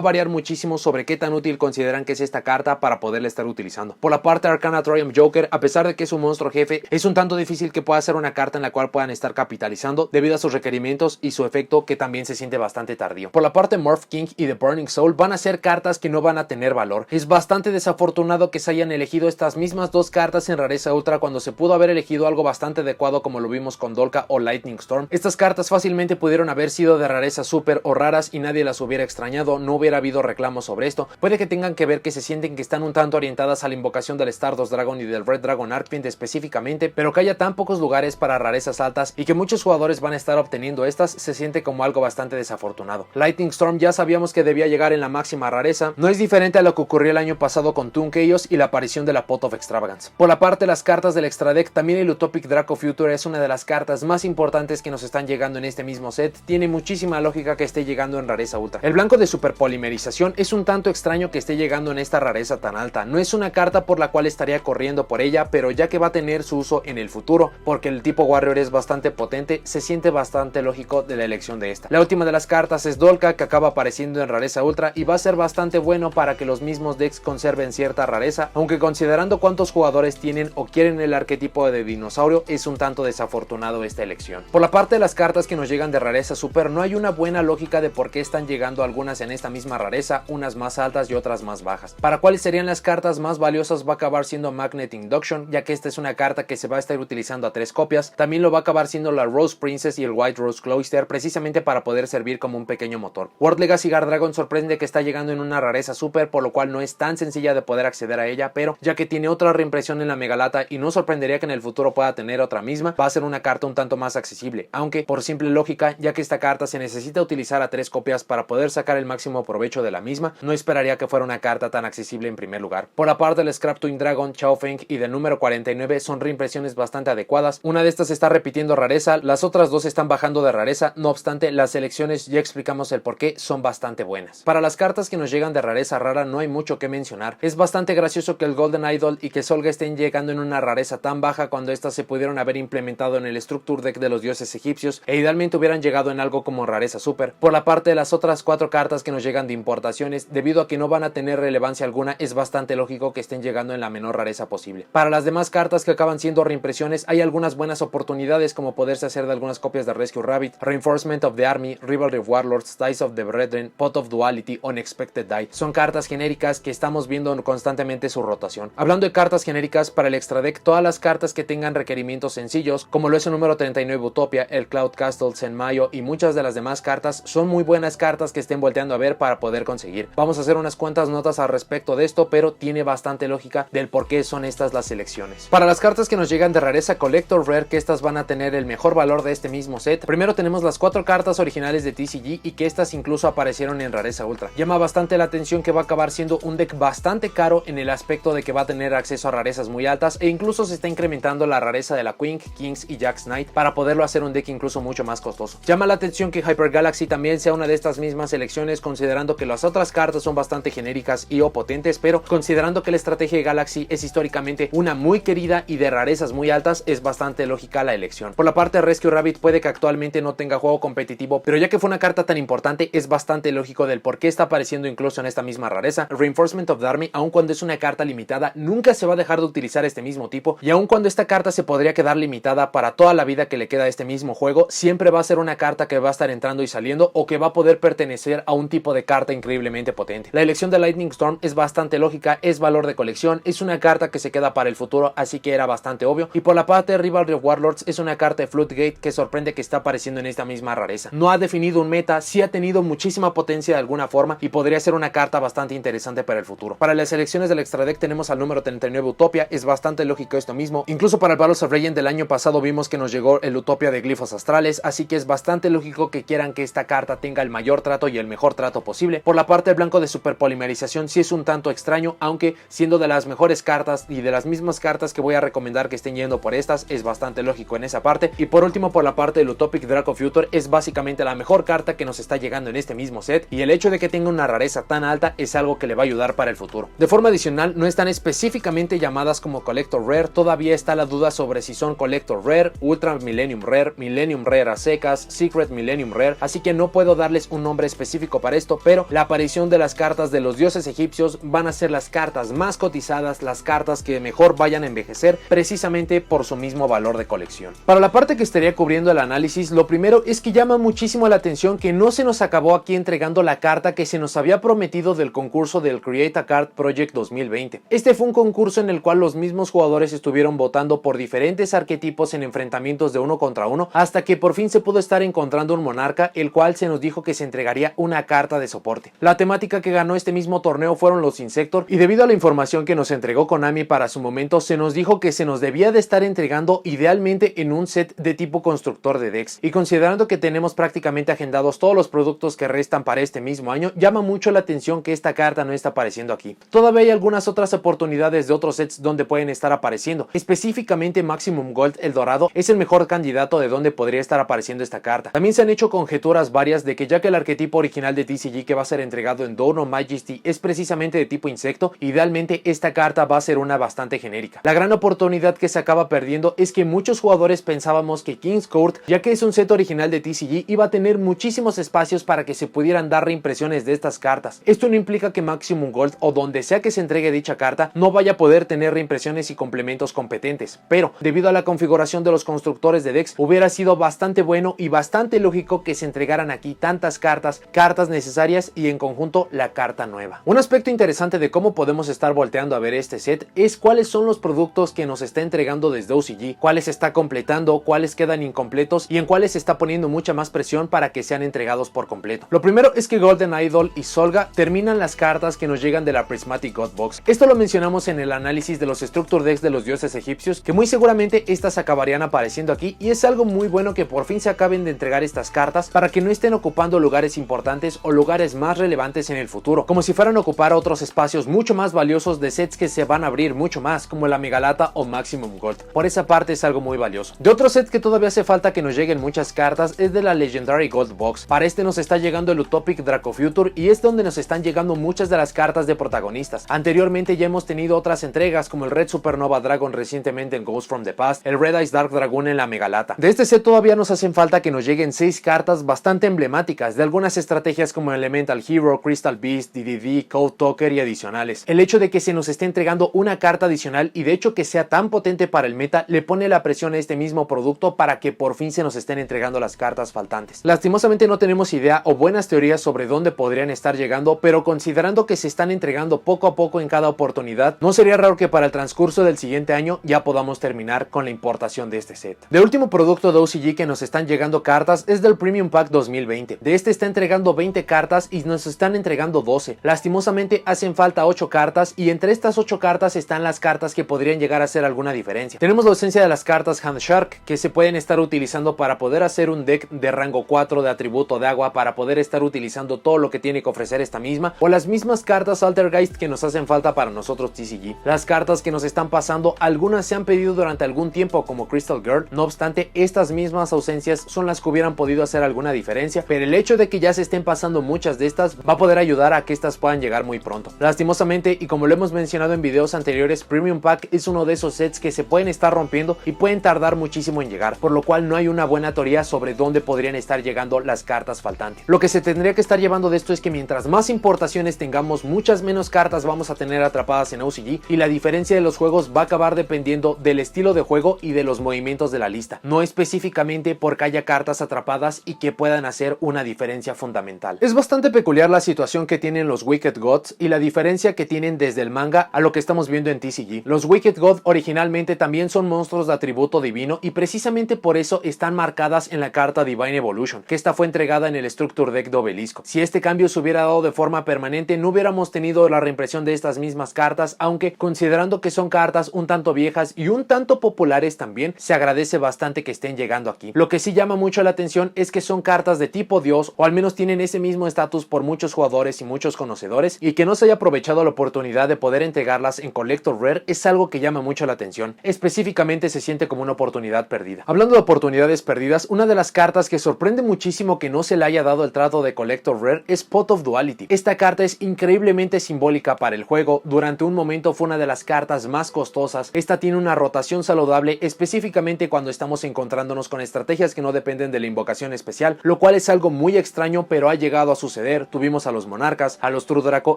variar muchísimo sobre qué tan útil consideran que es esta carta para poderla estar utilizando. Por la parte Arcana Triumph Joker, a pesar de que es un monstruo jefe, es un tanto difícil que pueda ser una carta en la cual puedan estar capitalizando debido a sus requerimientos y su efecto que también se siente bastante tardío. Por la parte Morph King y The Burning Soul van a ser cartas que no van a tener valor. Es bastante desafortunado que se hayan elegido estas mismas dos cartas en rareza ultra cuando se pudo haber elegido algo bastante adecuado como lo vimos con Dolka o Lightning Storm. Estas cartas fácilmente pudieron haber sido de rareza super o raras y nadie las hubiera extrañado, no hubiera habido reclamos sobre esto. Puede que tengan que ver que se sienten que están un tanto orientadas a la invocación del Stardust Dragon y del Red Dragon Archfiend específicamente, pero que haya tan pocos lugares para rarezas altas y que muchos jugadores van a estar obteniendo estas, se siente como algo bastante desafortunado. Lightning Storm ya sabíamos que debía llegar en la máxima rareza, no es diferente a lo que ocurrió el año pasado con Toon Chaos y la aparición de la Pot of Extravagance. Por la parte de las cartas del extra deck, también el Utopic Draco Future es una de las cartas más importantes que nos están llegando en este mismo set, tiene muchísima lógica que esté llegando en rareza ultra. El blanco de superpolimerización es un tanto extraño que esté llegando en esta rareza tan alta, no es una carta por la cual estaría corriendo por ella, pero ya que va a tener su uso en el futuro, porque el tipo Warrior es bastante potente, se siente bastante lógico de la elección de esta. La última de las cartas es Dolka, que acaba apareciendo en rareza ultra y va a ser bastante bueno para que los mismos decks conserven cierta rareza, aunque considerando cuántos jugadores tienen o quieren el arquetipo de dinosaurio, es un tanto desafortunado esta elección. Por la parte de las cartas que nos llegan de rareza super, no hay una buena lógica de por qué están llegando algunas en esta misma rareza, unas más altas y otras más bajas. Para cuáles serían las cartas más valiosas va a acabar siendo Magnet Induction, ya que esta es una carta que se va a estar utilizando a 3 copias. También lo va a acabar siendo la Rose Princess y el White Rose Cloister, precisamente para poder servir como un pequeño motor. World Legacy Guard Dragon sorprende que está llegando en una rareza super, por lo cual no es tan sencilla de poder acceder a ella, pero ya que tiene otra reimpresión en la Megalata y no sorprendería que en el futuro pueda tener otra misma, va a ser una carta un tanto más accesible, aunque por simple lógica, ya que esta carta se necesita utilizar a 3 copias para poder sacar el máximo provecho de la misma, no esperaría que fuera una carta tan accesible en primer lugar. Por la parte del Scrap Twin Dragon, Chao Feng y del número 49 son reimpresiones bastante adecuadas, una de estas está repitiendo rareza, las otras dos están bajando de rareza, no obstante las selecciones ya explicamos el porqué, son bastante buenas. Para las cartas que nos llegan de rareza rara no hay mucho que mencionar, es bastante gracioso que el Golden Idol y que Solga estén llegando en una rareza tan baja cuando estas se pudieron haber implementado en el Structure Deck de los dioses egipcios e idealmente hubieran llegado en algo como rareza super. Por la parte de las otras 4 cartas que nos llegan de importaciones, debido a que no van a tener relevancia alguna, es bastante lógico que estén llegando en la menor rareza posible. Para las demás cartas que acaban siendo reimpresiones, hay algunas buenas oportunidades como poderse hacer de algunas copias de Rescue Rabbit, Reinforcement of the Army, Rivalry of Warlords, Ties of the Brethren, Pot of Duality, Unexpected Die. Son cartas genéricas que estamos viendo constantemente su rotación. Hablando de cartas genéricas, para el extra deck, todas las cartas que tengan requerimientos sencillos, como lo es el número 39 Utopia, el Cloud Castle, Senmayo y muchas de las demás cartas, son muy buenas cartas que estén volteando a ver para poder conseguir. Vamos a hacer unas cuantas notas al respecto de esto, pero tiene bastante lógica del por qué son estas las selecciones. Para las cartas que nos llegan de rareza Collector Rare, que estas van a tener el mejor valor de este mismo set, primero tenemos las 4 cartas originales de TCG y que estas incluso aparecieron en rareza ultra. Llama bastante la atención que va a acabar siendo un deck bastante caro en el aspecto de que va a tener acceso a rarezas muy altas e incluso se está incrementando la rareza de la Queen, Kings y Jack's Knight para poderlo hacer un deck incluso mucho más costoso. Llama la atención que Hyper Galaxy también sea una de estas mismas selecciones, considerando que las otras cartas son bastante genéricas y o potentes, pero considerando que la estrategia de Galaxy es históricamente una muy querida y de rarezas muy altas, es bastante lógica la elección. Por la parte de Rescue Rabbit, puede que actualmente no tenga juego competitivo, pero ya que fue una carta tan importante, es bastante lógico del por qué está apareciendo incluso en esta misma rareza. Reinforcement of the Army, aun cuando es una carta limitada, nunca se va a dejar de utilizar este mismo tipo, y aun cuando esta carta se podría quedar limitada para toda la vida que le queda a este mismo juego, siempre va a ser una carta que va a estar entrando y saliendo o que va a poder pertenecer a un tipo de carta increíblemente potente. La elección de Lightning Storm es bastante lógica, es valor de colección, es una carta que se queda para el futuro, así que era bastante obvio. Y por la parte de Rivalry of Warlords, es una carta de Floodgate que sorprende que está apareciendo en esta misma rareza. No ha definido un meta, sí ha tenido muchísima potencia de alguna forma y podría ser una carta bastante interesante para el futuro. Para las selecciones del extra deck tenemos al número 39 Utopia, es bastante lógico esto mismo. Incluso para el Battles of Legend del año pasado vimos que nos llegó el Utopia de Glifos Astrales, jugadores, así que es bastante lógico que quieran que esta carta tenga el mayor trato y el mejor trato posible. Por la parte del blanco de superpolimerización sí es un tanto extraño, aunque siendo de las mejores cartas y de las mismas cartas que voy a recomendar que estén yendo por estas, es bastante lógico en esa parte. Y por último, por la parte del Utopic Draco Future, es básicamente la mejor carta que nos está llegando en este mismo set, y el hecho de que tenga una rareza tan alta es algo que le va a ayudar para el futuro. De forma adicional, no están específicamente llamadas como Collector Rare, todavía está la duda sobre si son Collector Rare, Ultra Millennium Rare a secas, Secret Millennium Rare, así que no puedo darles un nombre específico para esto, pero la aparición de las cartas de los dioses egipcios van a ser las cartas más cotizadas, las cartas que mejor vayan a envejecer, precisamente por su mismo valor de colección. Para la parte que estaría cubriendo el análisis, lo primero es que llama muchísimo la atención que no se nos acabó aquí entregando la carta que se nos había prometido del concurso del Create a Card Project 2020. Este fue un concurso en el cual los mismos jugadores estuvieron votando por diferentes arquetipos en enfrentamientos de uno contra uno, hasta que por fin se pudo estar encontrando un monarca, el cual se nos dijo que se entregaría una carta de soporte. La temática que ganó este mismo torneo fueron los Insector, y debido a la información que nos entregó Konami para su momento, se nos dijo que se nos debía de estar entregando idealmente en un set de tipo constructor de decks, y considerando que tenemos prácticamente agendados todos los productos que restan para este mismo año, llama mucho la atención que esta carta no está apareciendo aquí. Todavía hay algunas otras oportunidades de otros sets donde pueden estar apareciendo, específicamente Maximum Gold el dorado es el mejor candidato de donde podría estar apareciendo esta carta. También se han hecho conjeturas varias de que ya que el arquetipo original de TCG que va a ser entregado en Dawn of Majesty es precisamente de tipo insecto, idealmente esta carta va a ser una bastante genérica. La gran oportunidad que se acaba perdiendo es que muchos jugadores pensábamos que King's Court, ya que es un set original de TCG, iba a tener muchísimos espacios para que se pudieran dar reimpresiones de estas cartas. Esto no implica que Maximum Gold o donde sea que se entregue dicha carta no vaya a poder tener reimpresiones y complementos competentes, pero debido a la configuración de los constructores de decks hubiera sido bastante bueno y bastante lógico que se entregaran aquí tantas cartas necesarias y en conjunto la carta nueva. Un aspecto interesante de cómo podemos estar volteando a ver este set es cuáles son los productos que nos está entregando desde OCG, cuáles está completando, cuáles quedan incompletos y en cuáles se está poniendo mucha más presión para que sean entregados por completo. Lo primero es que Golden Idol y Solga terminan las cartas que nos llegan de la Prismatic God Box. Esto lo mencionamos en el análisis de los Structure Decks de los dioses egipcios, que muy seguramente estas acabarían apareciendo aquí, y es algo muy bueno que por fin se acaben de entregar estas cartas para que no estén ocupando lugares importantes o lugares más relevantes en el futuro, como si fueran a ocupar otros espacios mucho más valiosos de sets que se van a abrir mucho más, como la Megalata o Maximum Gold. Por esa parte es algo muy valioso. De otro set que todavía hace falta que nos lleguen muchas cartas es de la Legendary Gold Box. Para este nos está llegando el Utopic Draco Future y es donde nos están llegando muchas de las cartas de protagonistas. Anteriormente ya hemos tenido otras entregas como el Red Supernova Dragon recientemente en Ghost from the Past, el Red Eyes Dark Dragon en la Megalata. De este set todavía nos hacen falta que nos lleguen 6 cartas bastante emblemáticas de algunas estrategias como Elemental Hero, Crystal Beast, DDD, Code Talker y adicionales. El hecho de que se nos esté entregando una carta adicional y de hecho que sea tan potente para el meta le pone la presión a este mismo producto para que por fin se nos estén entregando las cartas faltantes. Lastimosamente no tenemos idea o buenas teorías sobre dónde podrían estar llegando, pero considerando que se están entregando poco a poco en cada oportunidad, no sería raro que para el transcurso del siguiente año ya podamos terminar con la importación de este set. De último producto de OCG que nos están llegando cartas es del Premium Pack 2020. De este está entregando 20 cartas y nos están entregando 12. Lastimosamente hacen falta 8 cartas y entre estas 8 cartas están las cartas que podrían llegar a hacer alguna diferencia. Tenemos la ausencia de las cartas Hand Shark que se pueden estar utilizando para poder hacer un deck de rango 4 de atributo de agua, para poder estar utilizando todo lo que tiene que ofrecer esta misma, o las mismas cartas Altergeist que nos hacen falta para nosotros TCG. Las cartas que nos están pasando, algunas se han pedido durante algún tiempo como Crystal Girl, no obstante estas mismas ausencias son las que hubieran podido hacer alguna diferencia, pero el hecho de que ya se estén pasando muchas de estas va a poder ayudar a que estas puedan llegar muy pronto. Lastimosamente, y como lo hemos mencionado en videos anteriores, Premium Pack es uno de esos sets que se pueden estar rompiendo y pueden tardar muchísimo en llegar, por lo cual no hay una buena teoría sobre dónde podrían estar llegando las cartas faltantes. Lo que se tendría que estar llevando de esto es que mientras más importaciones tengamos, muchas menos cartas vamos a tener atrapadas en OCG, y la diferencia de los juegos va a acabar dependiendo del estilo de juego y de los movimientos de la lista, no específicamente porque haya cartas atrapadas y que puedan hacer una diferencia fundamental. Es bastante peculiar la situación que tienen los Wicked Gods y la diferencia que tienen desde el manga a lo que estamos viendo en TCG. Los Wicked God originalmente también son monstruos de atributo divino y precisamente por eso están marcadas en la carta Divine Evolution, que esta fue entregada en el Structure Deck de Obelisco. Si este cambio se hubiera dado de forma permanente, no hubiéramos tenido la reimpresión de estas mismas cartas, aunque considerando que son cartas un tanto viejas y un tanto populares también, se agradece bastante que estén llegando aquí. Lo que sí llama mucho la atención es que son cartas de tipo Dios, o al menos tienen ese mismo estatus por muchos jugadores y muchos conocedores, y que no se haya aprovechado la oportunidad de poder entregarlas en Collector Rare es algo que llama mucho la atención. Específicamente se siente como una oportunidad perdida. Hablando de oportunidades perdidas, una de las cartas que sorprende muchísimo que no se le haya dado el trato de Collector Rare es Pot of Duality. Esta carta es increíblemente simbólica para el juego. Durante un momento fue una de las cartas más costosas. Esta tiene una rotación saludable, específicamente cuando estamos encontrándonos con estrategias que no dependen de la invocación especial, lo cual es algo muy extraño, pero ha llegado a suceder. Tuvimos a los Monarcas, a los True Draco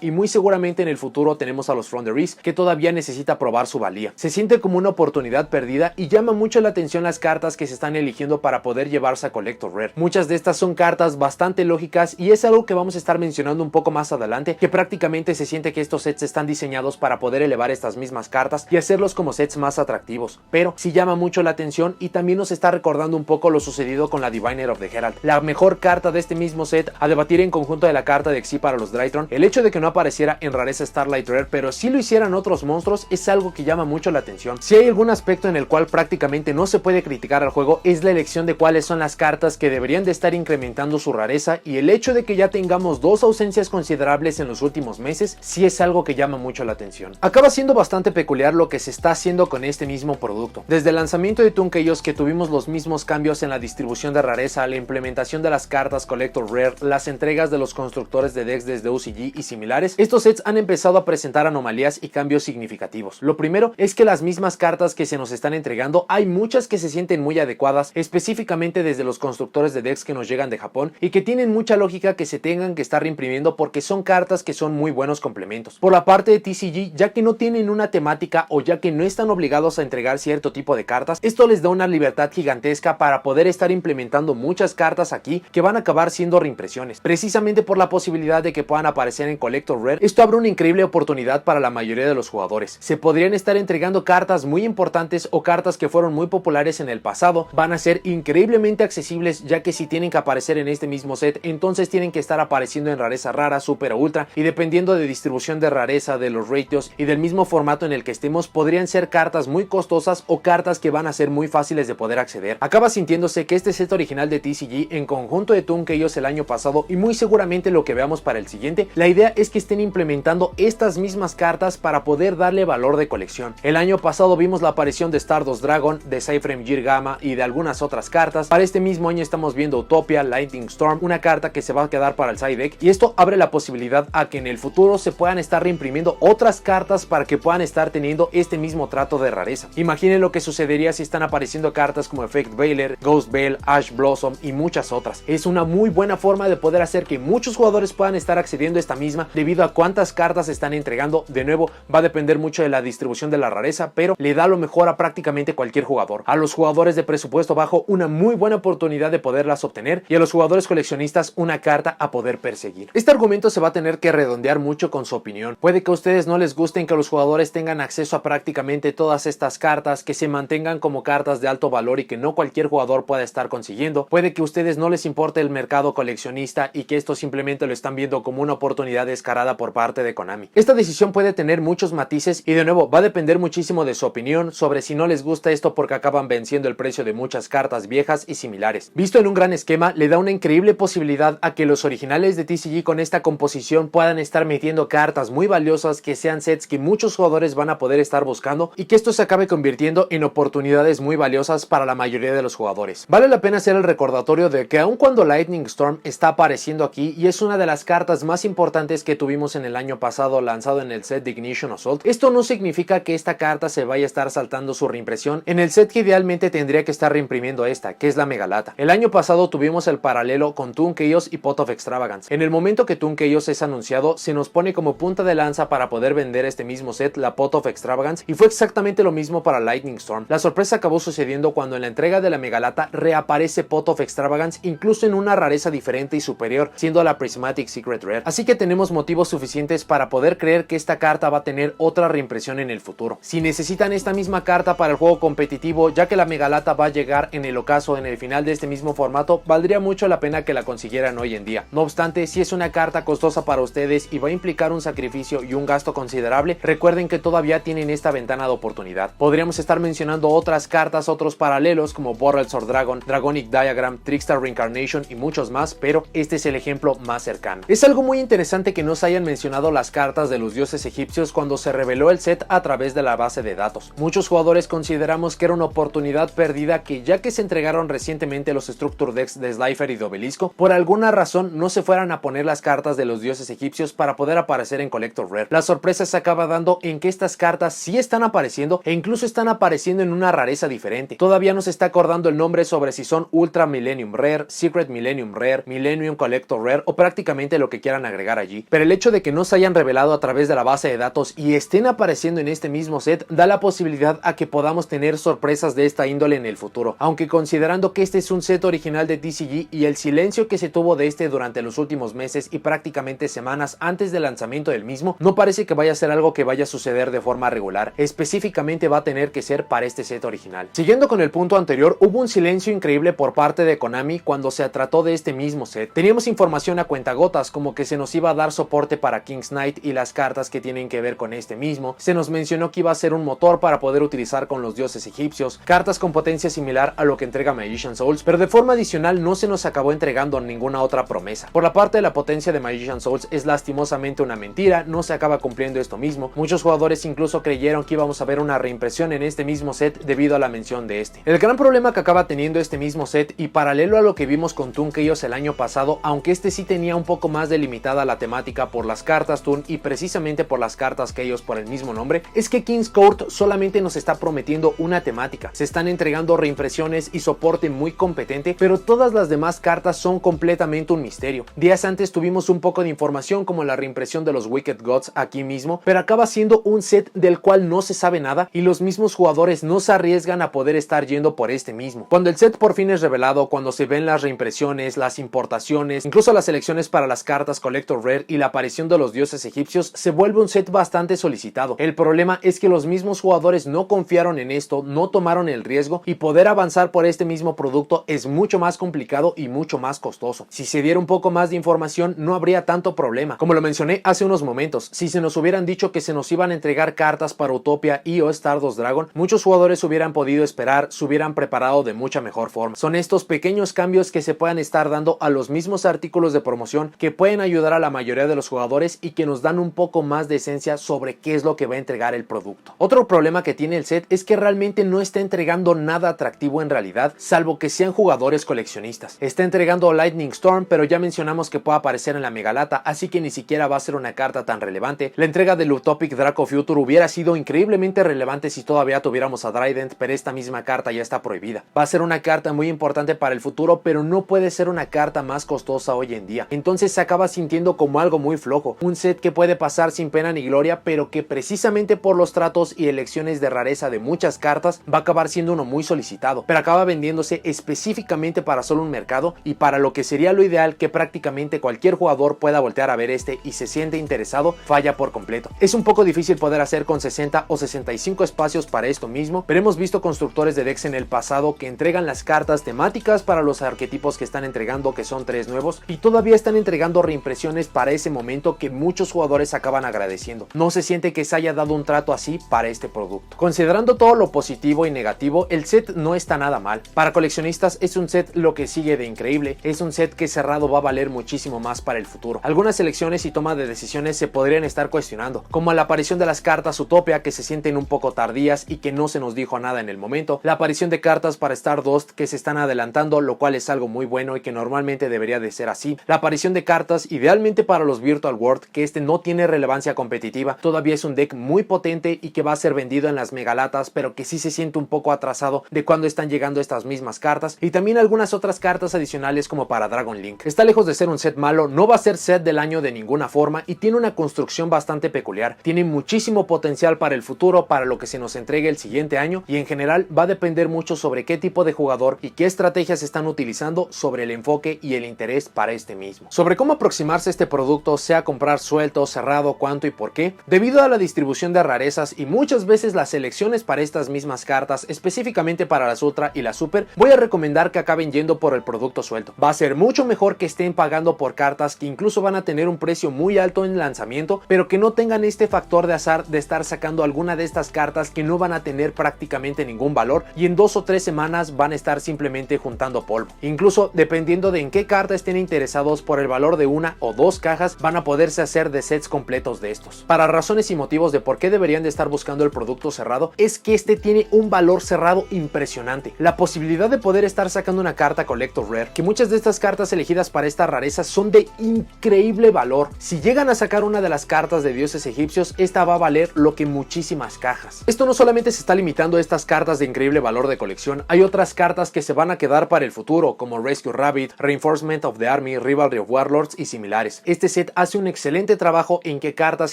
y muy seguramente en el futuro tenemos a los From the Risk, que todavía necesita probar su valía. Se siente como una oportunidad perdida y llama mucho la atención las cartas que se están eligiendo para poder llevarse a Collector Rare. Muchas de estas son cartas bastante lógicas y es algo que vamos a estar mencionando un poco más adelante, que prácticamente se siente que estos sets están diseñados para poder elevar estas mismas cartas y hacerlos como sets más atractivos, pero sí llama mucho la atención y también nos está recordando un poco lo sucedido con la Diviner of the Herald, la mejor carta de este mismo set, a debatir en conjunto de la carta de Xyz para los Drytron. El hecho de que no apareciera en rareza Starlight Rare, pero sí lo hicieran otros monstruos, es algo que llama mucho la atención. Si hay algún aspecto en el cual prácticamente no se puede criticar al juego, es la elección de cuáles son las cartas que deberían de estar incrementando su rareza, y el hecho de que ya tengamos dos ausencias considerables en los últimos meses, sí es algo que llama mucho la atención. Acaba siendo bastante peculiar lo que se está haciendo con este mismo producto. Desde el lanzamiento de Toon Chaos, que tuvimos los mismos cambios en la distribución de rareza, la implementación de las cartas Collector Rare, las entregas de los constructores de decks desde UCG y similares, estos sets han empezado a presentar anomalías y cambios significativos. Lo primero es que las mismas cartas que se nos están entregando, hay muchas que se sienten muy adecuadas, específicamente desde los constructores de decks que nos llegan de Japón y que tienen mucha lógica que se tengan que estar reimprimiendo porque son cartas que son muy buenos complementos. Por la parte de TCG, ya que no tienen una temática o ya que no están obligados a entregar cierto tipo de cartas, esto les da una libertad gigantesca para poder estar implementando muchas cartas aquí que van a acabar siendo reimpresiones, precisamente por la posibilidad de que puedan aparecer en Collector Rare. Esto abre una increíble oportunidad para la mayoría de los jugadores. Se podrían estar entregando cartas muy importantes o cartas que fueron muy populares en el pasado, van a ser increíblemente accesibles, ya que si tienen que aparecer en este mismo set, entonces tienen que estar apareciendo en rareza rara, super o ultra, y dependiendo de distribución de rareza, de los ratios y del mismo formato en el que estemos, podrían ser cartas muy costosas o cartas que van a ser muy fáciles de poder acceder. Acaba sintiéndose que este set original de TCG en conjunto de Toon Chaos el año pasado y muy seguramente lo que veamos para el siguiente, la idea es que estén implementando estas mismas cartas para poder darle valor de colección. El año pasado vimos la aparición de Stardust Dragon, de Cyframe Gear Gamma y de algunas otras cartas. Para este mismo año estamos viendo Utopia, Lightning Storm, una carta que se va a quedar para el side deck, y esto abre la posibilidad a que en el futuro se puedan estar reimprimiendo otras cartas para que puedan estar teniendo este mismo trato de rareza. Imaginen lo que sucedería si están apareciendo cartas como Effect Veiler, Ghost Veil, Ash Blossom y muchas otras. Es una muy buena forma de poder hacer que muchos jugadores puedan estar accediendo a esta misma debido a cuántas cartas se están entregando. De nuevo, va a depender mucho de la distribución de la rareza, pero le da lo mejor a prácticamente cualquier jugador. A los jugadores de presupuesto bajo, una muy buena oportunidad de poderlas obtener, y a los jugadores coleccionistas, una carta a poder perseguir. Este argumento se va a tener que redondear mucho con su opinión. Puede que a ustedes no les gusten que los jugadores tengan acceso a prácticamente todas estas cartas, que se mantengan como cartas de alto valor y que no cualquier jugador pueda estar consiguiendo. Puede que a ustedes no les importe el mercado coleccionista y que esto simplemente lo están viendo como una oportunidad descarada por parte de Konami. Esta decisión puede tener muchos matices y de nuevo va a depender muchísimo de su opinión sobre si no les gusta esto porque acaban venciendo el precio de muchas cartas viejas y similares. Visto en un gran esquema, le da una increíble posibilidad a que los originales de TCG con esta composición puedan estar metiendo cartas muy valiosas, que sean sets que muchos jugadores van a poder estar buscando y que esto se acabe convirtiendo en oportunidades muy valiosas para la mayoría de los jugadores. Vale la pena hacer el recordatorio de que aun cuando Lightning Storm está apareciendo aquí y es una de las cartas más importantes que tuvimos en el año pasado lanzado en el set de Ignition Assault, esto no significa que esta carta se vaya a estar saltando su reimpresión en el set que idealmente tendría que estar reimprimiendo esta, que es la Megalata. El año pasado tuvimos el paralelo con Toon Chaos y Pot of Extravagance. En el momento que Toon Chaos es anunciado, se nos pone como punta de lanza para poder vender este mismo set, la Pot of Extravagance, y fue exactamente lo mismo para Lightning Storm. La sorpresa acabó sucediendo cuando en la entrega de la Megalata reaparece Pot of Extravagance, incluso en una rareza diferente y superior, siendo la Prismatic Secret Rare. Así que tenemos motivos suficientes para poder creer que esta carta va a tener otra reimpresión en el futuro. Si necesitan esta misma carta para el juego competitivo, ya que la Megalata va a llegar en el ocaso en el final de este mismo formato, valdría mucho la pena que la consiguieran hoy en día. No obstante, si es una carta costosa para ustedes y va a implicar un sacrificio y un gasto considerable, recuerden que todavía tienen esta ventana de oportunidad. Podríamos estar mencionando otras cartas, otros paralelos como Borrel Reverse Sword Dragon, Dragonic Diagram, Trickstar Reincarnation y muchos más, pero este es el ejemplo más cercano. Es algo muy interesante que no se hayan mencionado las cartas de los dioses egipcios cuando se reveló el set a través de la base de datos. Muchos jugadores consideramos que era una oportunidad perdida, que ya que se entregaron recientemente los Structure Decks de Slifer y de Obelisco, por alguna razón no se fueran a poner las cartas de los dioses egipcios para poder aparecer en Collector Rare. La sorpresa se acaba dando en que estas cartas sí están apareciendo e incluso están apareciendo en una rareza diferente. Todavía no se está acordando el nombre sobre si son Ultra Millennium Rare, Secret Millennium Rare, Millennium Collector Rare o prácticamente lo que quieran agregar allí. Pero el hecho de que no se hayan revelado a través de la base de datos y estén apareciendo en este mismo set da la posibilidad a que podamos tener sorpresas de esta índole en el futuro. Aunque considerando que este es un set original de TCG y el silencio que se tuvo de este durante los últimos meses y prácticamente semanas antes del lanzamiento del mismo, no parece que vaya a ser algo que vaya a suceder de forma regular. Específicamente va a tener que ser para este set original. Siguiendo con el punto anterior, hubo un silencio increíble por parte de Konami cuando se trató de este mismo set. Teníamos información a cuentagotas, como que se nos iba a dar soporte para King's Knight y las cartas que tienen que ver con este mismo. Se nos mencionó que iba a ser un motor para poder utilizar con los dioses egipcios, cartas con potencia similar a lo que entrega Magician Souls, pero de forma adicional no se nos acabó entregando ninguna otra promesa. Por la parte de la potencia de Magician Souls es lastimosamente una mentira, no se acaba cumpliendo esto mismo. Muchos jugadores incluso creyeron que íbamos a ver una reimpresión en este mismo set debido a la mención de este. El gran problema que acaba teniendo este mismo set, y paralelo a lo que vimos con Toon Chaos el año pasado, aunque este sí tenía un poco más delimitada la temática por las cartas Toon y precisamente por las cartas Chaos por el mismo nombre, es que King's Court solamente nos está prometiendo una temática. Se están entregando reimpresiones y soporte muy competente, pero todas las demás cartas son completamente un misterio. Días antes tuvimos un poco de información como la reimpresión de los Wicked Gods aquí mismo, pero acaba siendo un set del cual no se sabe nada y los mismos jugadores no se arriesgan a poder estar yendo por este mismo. Cuando el set por fin es revelado, cuando se ven las reimpresiones, las importaciones, incluso las selecciones para las cartas Collector Rare y la aparición de los dioses egipcios, se vuelve un set bastante solicitado. El problema es que los mismos jugadores no confiaron en esto, no tomaron el riesgo, y poder avanzar por este mismo producto es mucho más complicado y mucho más costoso. Si se diera un poco más de información no habría tanto problema. Como lo mencioné hace unos momentos, si se nos hubieran dicho que se nos iban a entregar cartas para Utopia y o Stardust Dragon, muchos jugadores hubieran podido esperar, se hubieran preparado de mucha mejor forma. Son estos pequeños cambios que se puedan estar dando a los mismos artículos de promoción que pueden ayudar a la mayoría de los jugadores y que nos dan un poco más de esencia sobre qué es lo que va a entregar el producto. Otro problema que tiene el set es que realmente no está entregando nada atractivo en realidad, salvo que sean jugadores coleccionistas. Está entregando Lightning Storm, pero ya mencionamos que puede aparecer en la Megalata, así que ni siquiera va a ser una carta tan relevante. La entrega del Utopic Draco Future hubiera sido increíblemente relevante si todavía tuviéramos a Trident, pero esta misma carta ya está prohibida. Va a ser una carta muy importante para el futuro, pero no puede ser una carta más costosa hoy en día. Entonces se acaba sintiendo como algo muy flojo, un set que puede pasar sin pena ni gloria, pero que precisamente por los tratos y elecciones de rareza de muchas cartas va a acabar siendo uno muy solicitado, pero acaba vendiéndose específicamente para solo un mercado y para lo que sería lo ideal, que prácticamente cualquier jugador pueda voltear a ver este y se siente interesado, falla por completo. Es un poco difícil poder hacer con 60 o 65 espacios para esto mismo, pero hemos visto constructores de decks en el pasado que entregan las cartas temáticas para los arquetipos que están entregando, que son 3 nuevos, y todavía están entregando reimpresiones para ese momento que muchos jugadores acaban agradeciendo. No se siente que se haya dado un trato así para este producto. Considerando todo lo positivo y negativo, el set no está nada mal. Para coleccionistas es un set lo que sigue de increíble, es un set que cerrado va a valer muchísimo más para el futuro. Algunas selecciones y toma de decisiones se podrían estar cuestionando, como la aparición de las cartas Utopia, que se sienten un poco tardías y que no se nos dijo nada en el momento, la aparición de cartas para Stardust que se están adelantando, lo cual es algo muy bueno y que normalmente debería de ser así, la aparición de cartas idealmente para los Virtual World, que este no tiene relevancia competitiva, todavía es un deck muy potente y que va a ser vendido en las megalatas, pero que sí se siente un poco atrasado de cuando están llegando estas mismas cartas, y también algunas otras cartas adicionales como para Dragon Link. Está lejos de ser un set malo, no va a ser set del año de ninguna forma y tiene una construcción bastante peculiar, tiene muchísimo potencial para el futuro, para lo que se nos entregue el siguiente año, y en general va a depender mucho sobre qué tipo de jugador y qué estrategias están utilizando, sobre el enfoque y el interés para este mismo. Sobre cómo aproximarse a este producto, sea comprar suelto, cerrado, cuánto y por qué, debido a la distribución de rarezas y muchas veces las selecciones para estas mismas cartas, específicamente para las Ultra y la Super, voy a recomendar que acaben yendo por el producto suelto. Va a ser mucho mejor que estén pagando por cartas que incluso van a tener un precio muy alto en lanzamiento, pero que no tengan este factor de azar de estar sacando alguna de estas cartas que no van a tener prácticamente ningún valor y en 2 o 3 semanas semanas van a estar simplemente juntando polvo. Incluso dependiendo de en qué carta estén interesados, por el valor de una o dos cajas van a poderse hacer de sets completos de estos. Para razones y motivos de por qué deberían de estar buscando el producto cerrado, es que este tiene un valor cerrado impresionante. La posibilidad de poder estar sacando una carta Collector Rare, que muchas de estas cartas elegidas para esta rareza son de increíble valor. Si llegan a sacar una de las cartas de dioses egipcios, esta va a valer lo que muchísimas cajas. Esto no solamente se está limitando a estas cartas de increíble valor de colección, hay otras cartas que se van a quedar para el futuro, como Rescue Rabbit, Reinforcement of the Army, Rivalry of Warlords y similares. Este set hace un excelente trabajo en que cartas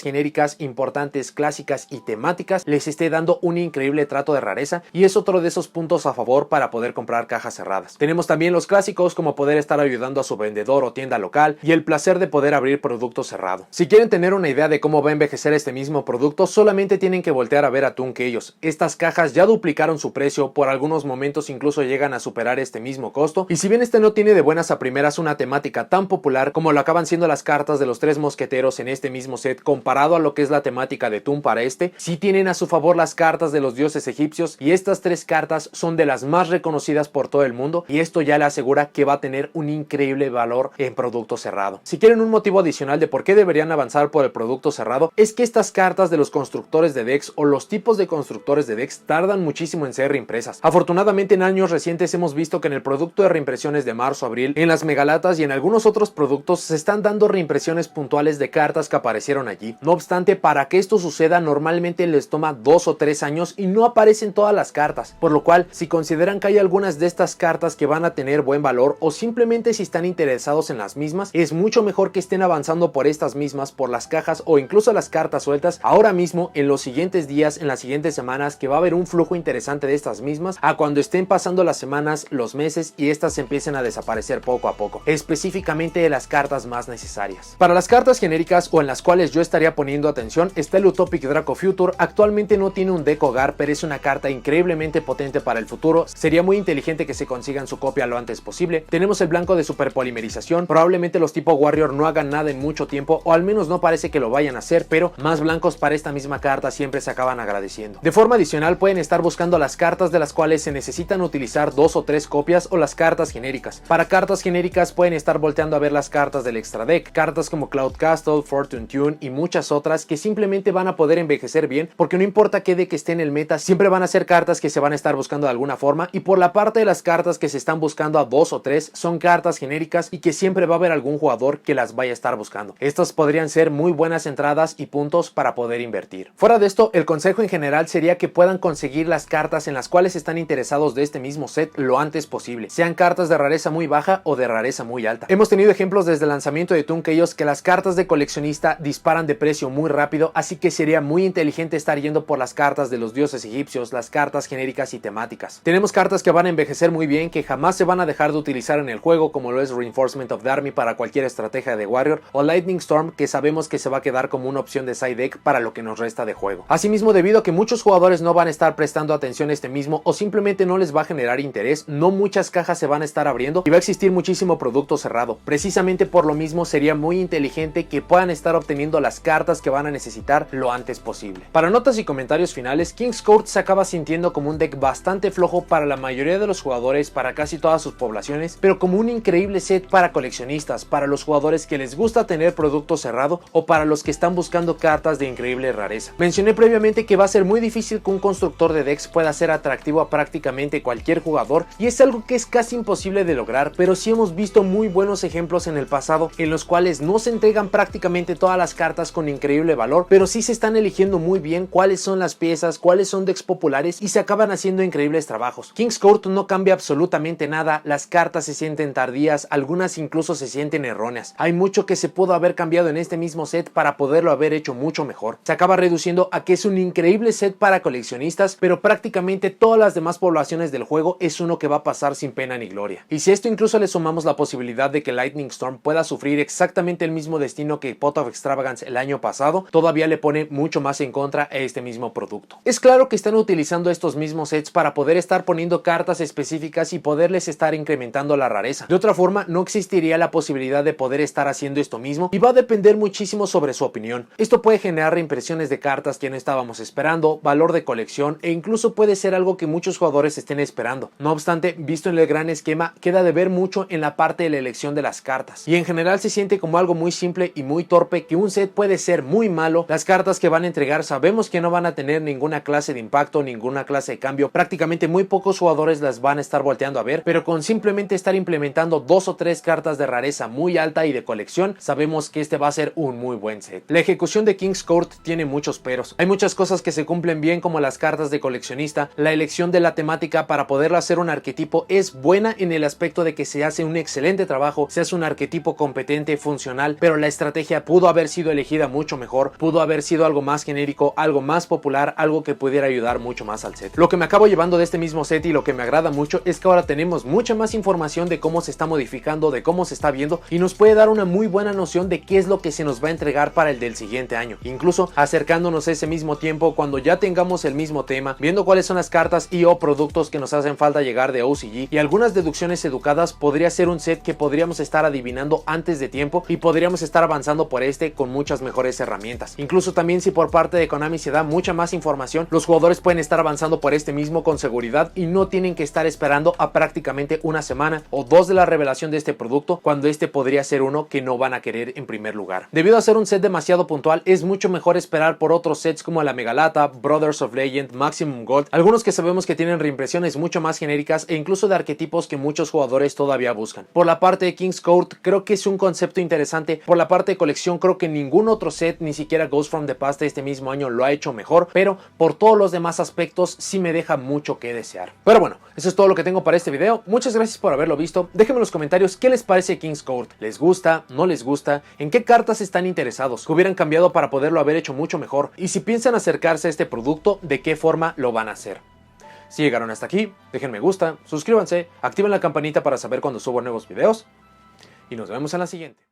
genéricas importantes, clásicas y temáticas les esté dando un increíble trato de rareza, y es otro de esos puntos a favor para poder comprar cajas cerradas. Tenemos también los clásicos, como poder estar ayudando a su vendedor o tienda local, y el placer de poder abrir producto cerrado. Si quieren tener una idea de cómo va a envejecer este mismo producto, solamente tienen que voltear a ver a Toon-Chaos. Estas cajas ya duplicaron su precio, por algunos momentos incluso llegan a superar este mismo costo, y si bien este no tiene de buenas a primeras una temática tan popular como lo acaban siendo las cartas de los tres mosqueteros en este mismo set, comparado a lo que es la temática de Toon para este, sí tienen a su favor las cartas de los dioses egipcios, y estas tres cartas son de las más reconocidas por todo el mundo, y esto ya le asegura que va a tener un increíble valor en producto cerrado. Si quieren un motivo adicional de por qué deberían avanzar por el producto cerrado, es que estas cartas de los constructores de decks o los tipos de constructores de decks tardan muchísimo en ser reimpresas. Afortunadamente en años recientes hemos visto que en el producto de reimpresiones de marzo-abril, en las megalatas y en algunos otros productos se están dando reimpresiones puntuales de cartas que aparecieron allí. No obstante, para que esto suceda normalmente les toma 2 o 3 años y no aparecen todas las cartas, por lo cual si consideran que hay algunas de estas cartas que van a tener buen valor, o simplemente si están interesados en las mismas, es mucho mejor que estén avanzando por estas mismas, por las cajas o incluso las cartas sueltas ahora mismo, en los siguientes días, en las siguientes semanas, que va a haber un flujo interesante de estas mismas, a cuando estén pasando las semanas, los meses y estas empiecen a desaparecer poco a poco, específicamente de las cartas más necesarias. Para las cartas genéricas o en las cuales yo estaría poniendo atención está el Utopic Draco Future. Actualmente no tiene un deck hogar, pero es una carta increíblemente potente para el futuro. Sería muy inteligente que se consigan su copia lo antes posible. Tenemos el blanco de superpolimerización. Probablemente los tipo Warrior no hagan nada en mucho tiempo, o al menos no parece que lo vayan a hacer, pero más blancos para esta misma carta siempre se acaban agradeciendo. De forma adicional pueden estar buscando las cartas de las cuales se necesitan utilizar 2 o 3 copias, o las cartas genéricas. Para cartas genéricas pueden estar volteando a ver las cartas del extra deck, cartas como Cloud Castle, Fortune Tune y muchas otras que simplemente van a poder envejecer bien, porque no importa qué deck esté en el meta, siempre van a ser cartas que se van a estar buscando de alguna forma. Y por la parte de las cartas que se están buscando a 2 o 3, son cartas genéricas y que siempre va a haber algún jugador que las vaya a estar buscando. Estas podrían ser muy buenas entradas y puntos para poder invertir. Fuera de esto, el consejo en general sería que puedan conseguir las cartas en las cuales están interesados de este mismo set lo antes posible, sean cartas de rareza muy baja o de rareza muy alta. Hemos tenido ejemplos desde el lanzamiento de Toon-Chaos que las cartas de coleccionista disparan de precio muy rápido, así que sería muy inteligente estar yendo por las cartas de los dioses egipcios, las cartas genéricas y temáticas. Tenemos cartas que van a envejecer muy bien, que jamás se van a dejar de utilizar en el juego, como lo es Reinforcement of the Army para cualquier estrategia de Warrior, o Lightning Storm, que sabemos que se va a quedar como una opción de side deck para lo que nos resta de juego. Asimismo, debido a que muchos jugadores no van a estar prestando atención a este mismo, o simplemente no les va a generar interés, no muchas cajas se van a estar abriendo y va a existir muchísimo producto cerrado. Precisamente por lo mismo sería muy inteligente que puedan estar obteniendo las cartas que van a necesitar lo antes posible. Para notas y comentarios finales, King's Court se acaba sintiendo como un deck bastante flojo para la mayoría de los jugadores, para casi todas sus poblaciones, pero como un increíble set para coleccionistas, para los jugadores que les gusta tener producto cerrado o para los que están buscando cartas de increíble rareza. Mencioné previamente que va a ser muy difícil que un constructor de decks pueda ser atractivo a prácticamente cualquier jugador, y es algo que es casi imposible de lograr, pero sí hemos visto muy buenos ejemplos en el pasado en los cuales no se entregan prácticamente todas las cartas con increíble valor, pero sí se están eligiendo muy bien cuáles son las piezas, cuáles son decks populares, y se acaban haciendo increíbles trabajos. King's Court no cambia absolutamente nada, las cartas se sienten tardías, algunas incluso se sienten erróneas. Hay mucho que se pudo haber cambiado en este mismo set para poderlo haber hecho mucho mejor. Se acaba reduciendo a que es un increíble set para coleccionistas, pero prácticamente todas las demás poblaciones del juego es uno que va a pasar sin pena ni gloria. Y si a esto incluso le sumamos la posibilidad de que Lightning Storm pueda sufrir exactamente el mismo destino que Pot of Extravagance el año pasado, todavía le pone mucho más en contra a este mismo producto. Es claro que están utilizando estos mismos sets para poder estar poniendo cartas específicas y poderles estar incrementando la rareza. De otra forma, no existiría la posibilidad de poder estar haciendo esto mismo, y va a depender muchísimo sobre su opinión. Esto puede generar reimpresiones de cartas que no estábamos esperando, valor de colección, e incluso puede ser algo que muchos jugadores estén estén esperando. No obstante, visto en el gran esquema, queda de ver mucho en la parte de la elección de las cartas. Y en general se siente como algo muy simple y muy torpe, que un set puede ser muy malo. Las cartas que van a entregar sabemos que no van a tener ninguna clase de impacto, ninguna clase de cambio. Prácticamente muy pocos jugadores las van a estar volteando a ver, pero con simplemente estar implementando 2 o 3 cartas de rareza muy alta y de colección, sabemos que este va a ser un muy buen set. La ejecución de King's Court tiene muchos peros. Hay muchas cosas que se cumplen bien, como las cartas de coleccionista. La elección de la temática para poderlo hacer un arquetipo es buena en el aspecto de que se hace un excelente trabajo, se hace un arquetipo competente, funcional, pero la estrategia pudo haber sido elegida mucho mejor, pudo haber sido algo más genérico, algo más popular, algo que pudiera ayudar mucho más al set. Lo que me acabo llevando de este mismo set y lo que me agrada mucho es que ahora tenemos mucha más información de cómo se está modificando, de cómo se está viendo, y nos puede dar una muy buena noción de qué es lo que se nos va a entregar para el del siguiente año, incluso acercándonos a ese mismo tiempo cuando ya tengamos el mismo tema, viendo cuáles son las cartas y o productos que nos hacen falta llegar de OCG, y algunas deducciones educadas. Podría ser un set que podríamos estar adivinando antes de tiempo y podríamos estar avanzando por este con muchas mejores herramientas. Incluso también, si por parte de Konami se da mucha más información, los jugadores pueden estar avanzando por este mismo con seguridad y no tienen que estar esperando a prácticamente una semana o 2 de la revelación de este producto, cuando este podría ser uno que no van a querer en primer lugar. Debido a ser un set demasiado puntual, es mucho mejor esperar por otros sets como la Megalata, Brothers of Legend, Maximum Gold, algunos que sabemos que tienen reimpresiones mucho más genéricas e incluso de arquetipos que muchos jugadores todavía buscan. Por la parte de King's Court, creo que es un concepto interesante. Por la parte de colección, creo que ningún otro set, ni siquiera Ghost from the Past de este mismo año, lo ha hecho mejor, pero por todos los demás aspectos sí me deja mucho que desear. Pero bueno, eso es todo lo que tengo para este video. Muchas gracias por haberlo visto. Déjenme en los comentarios qué les parece King's Court. ¿Les gusta? ¿No les gusta? ¿En qué cartas están interesados? ¿Qué hubieran cambiado para poderlo haber hecho mucho mejor? Y si piensan acercarse a este producto, ¿de qué forma lo van a hacer? Si llegaron hasta aquí, dejen me gusta, suscríbanse, activen la campanita para saber cuando subo nuevos videos y nos vemos en la siguiente.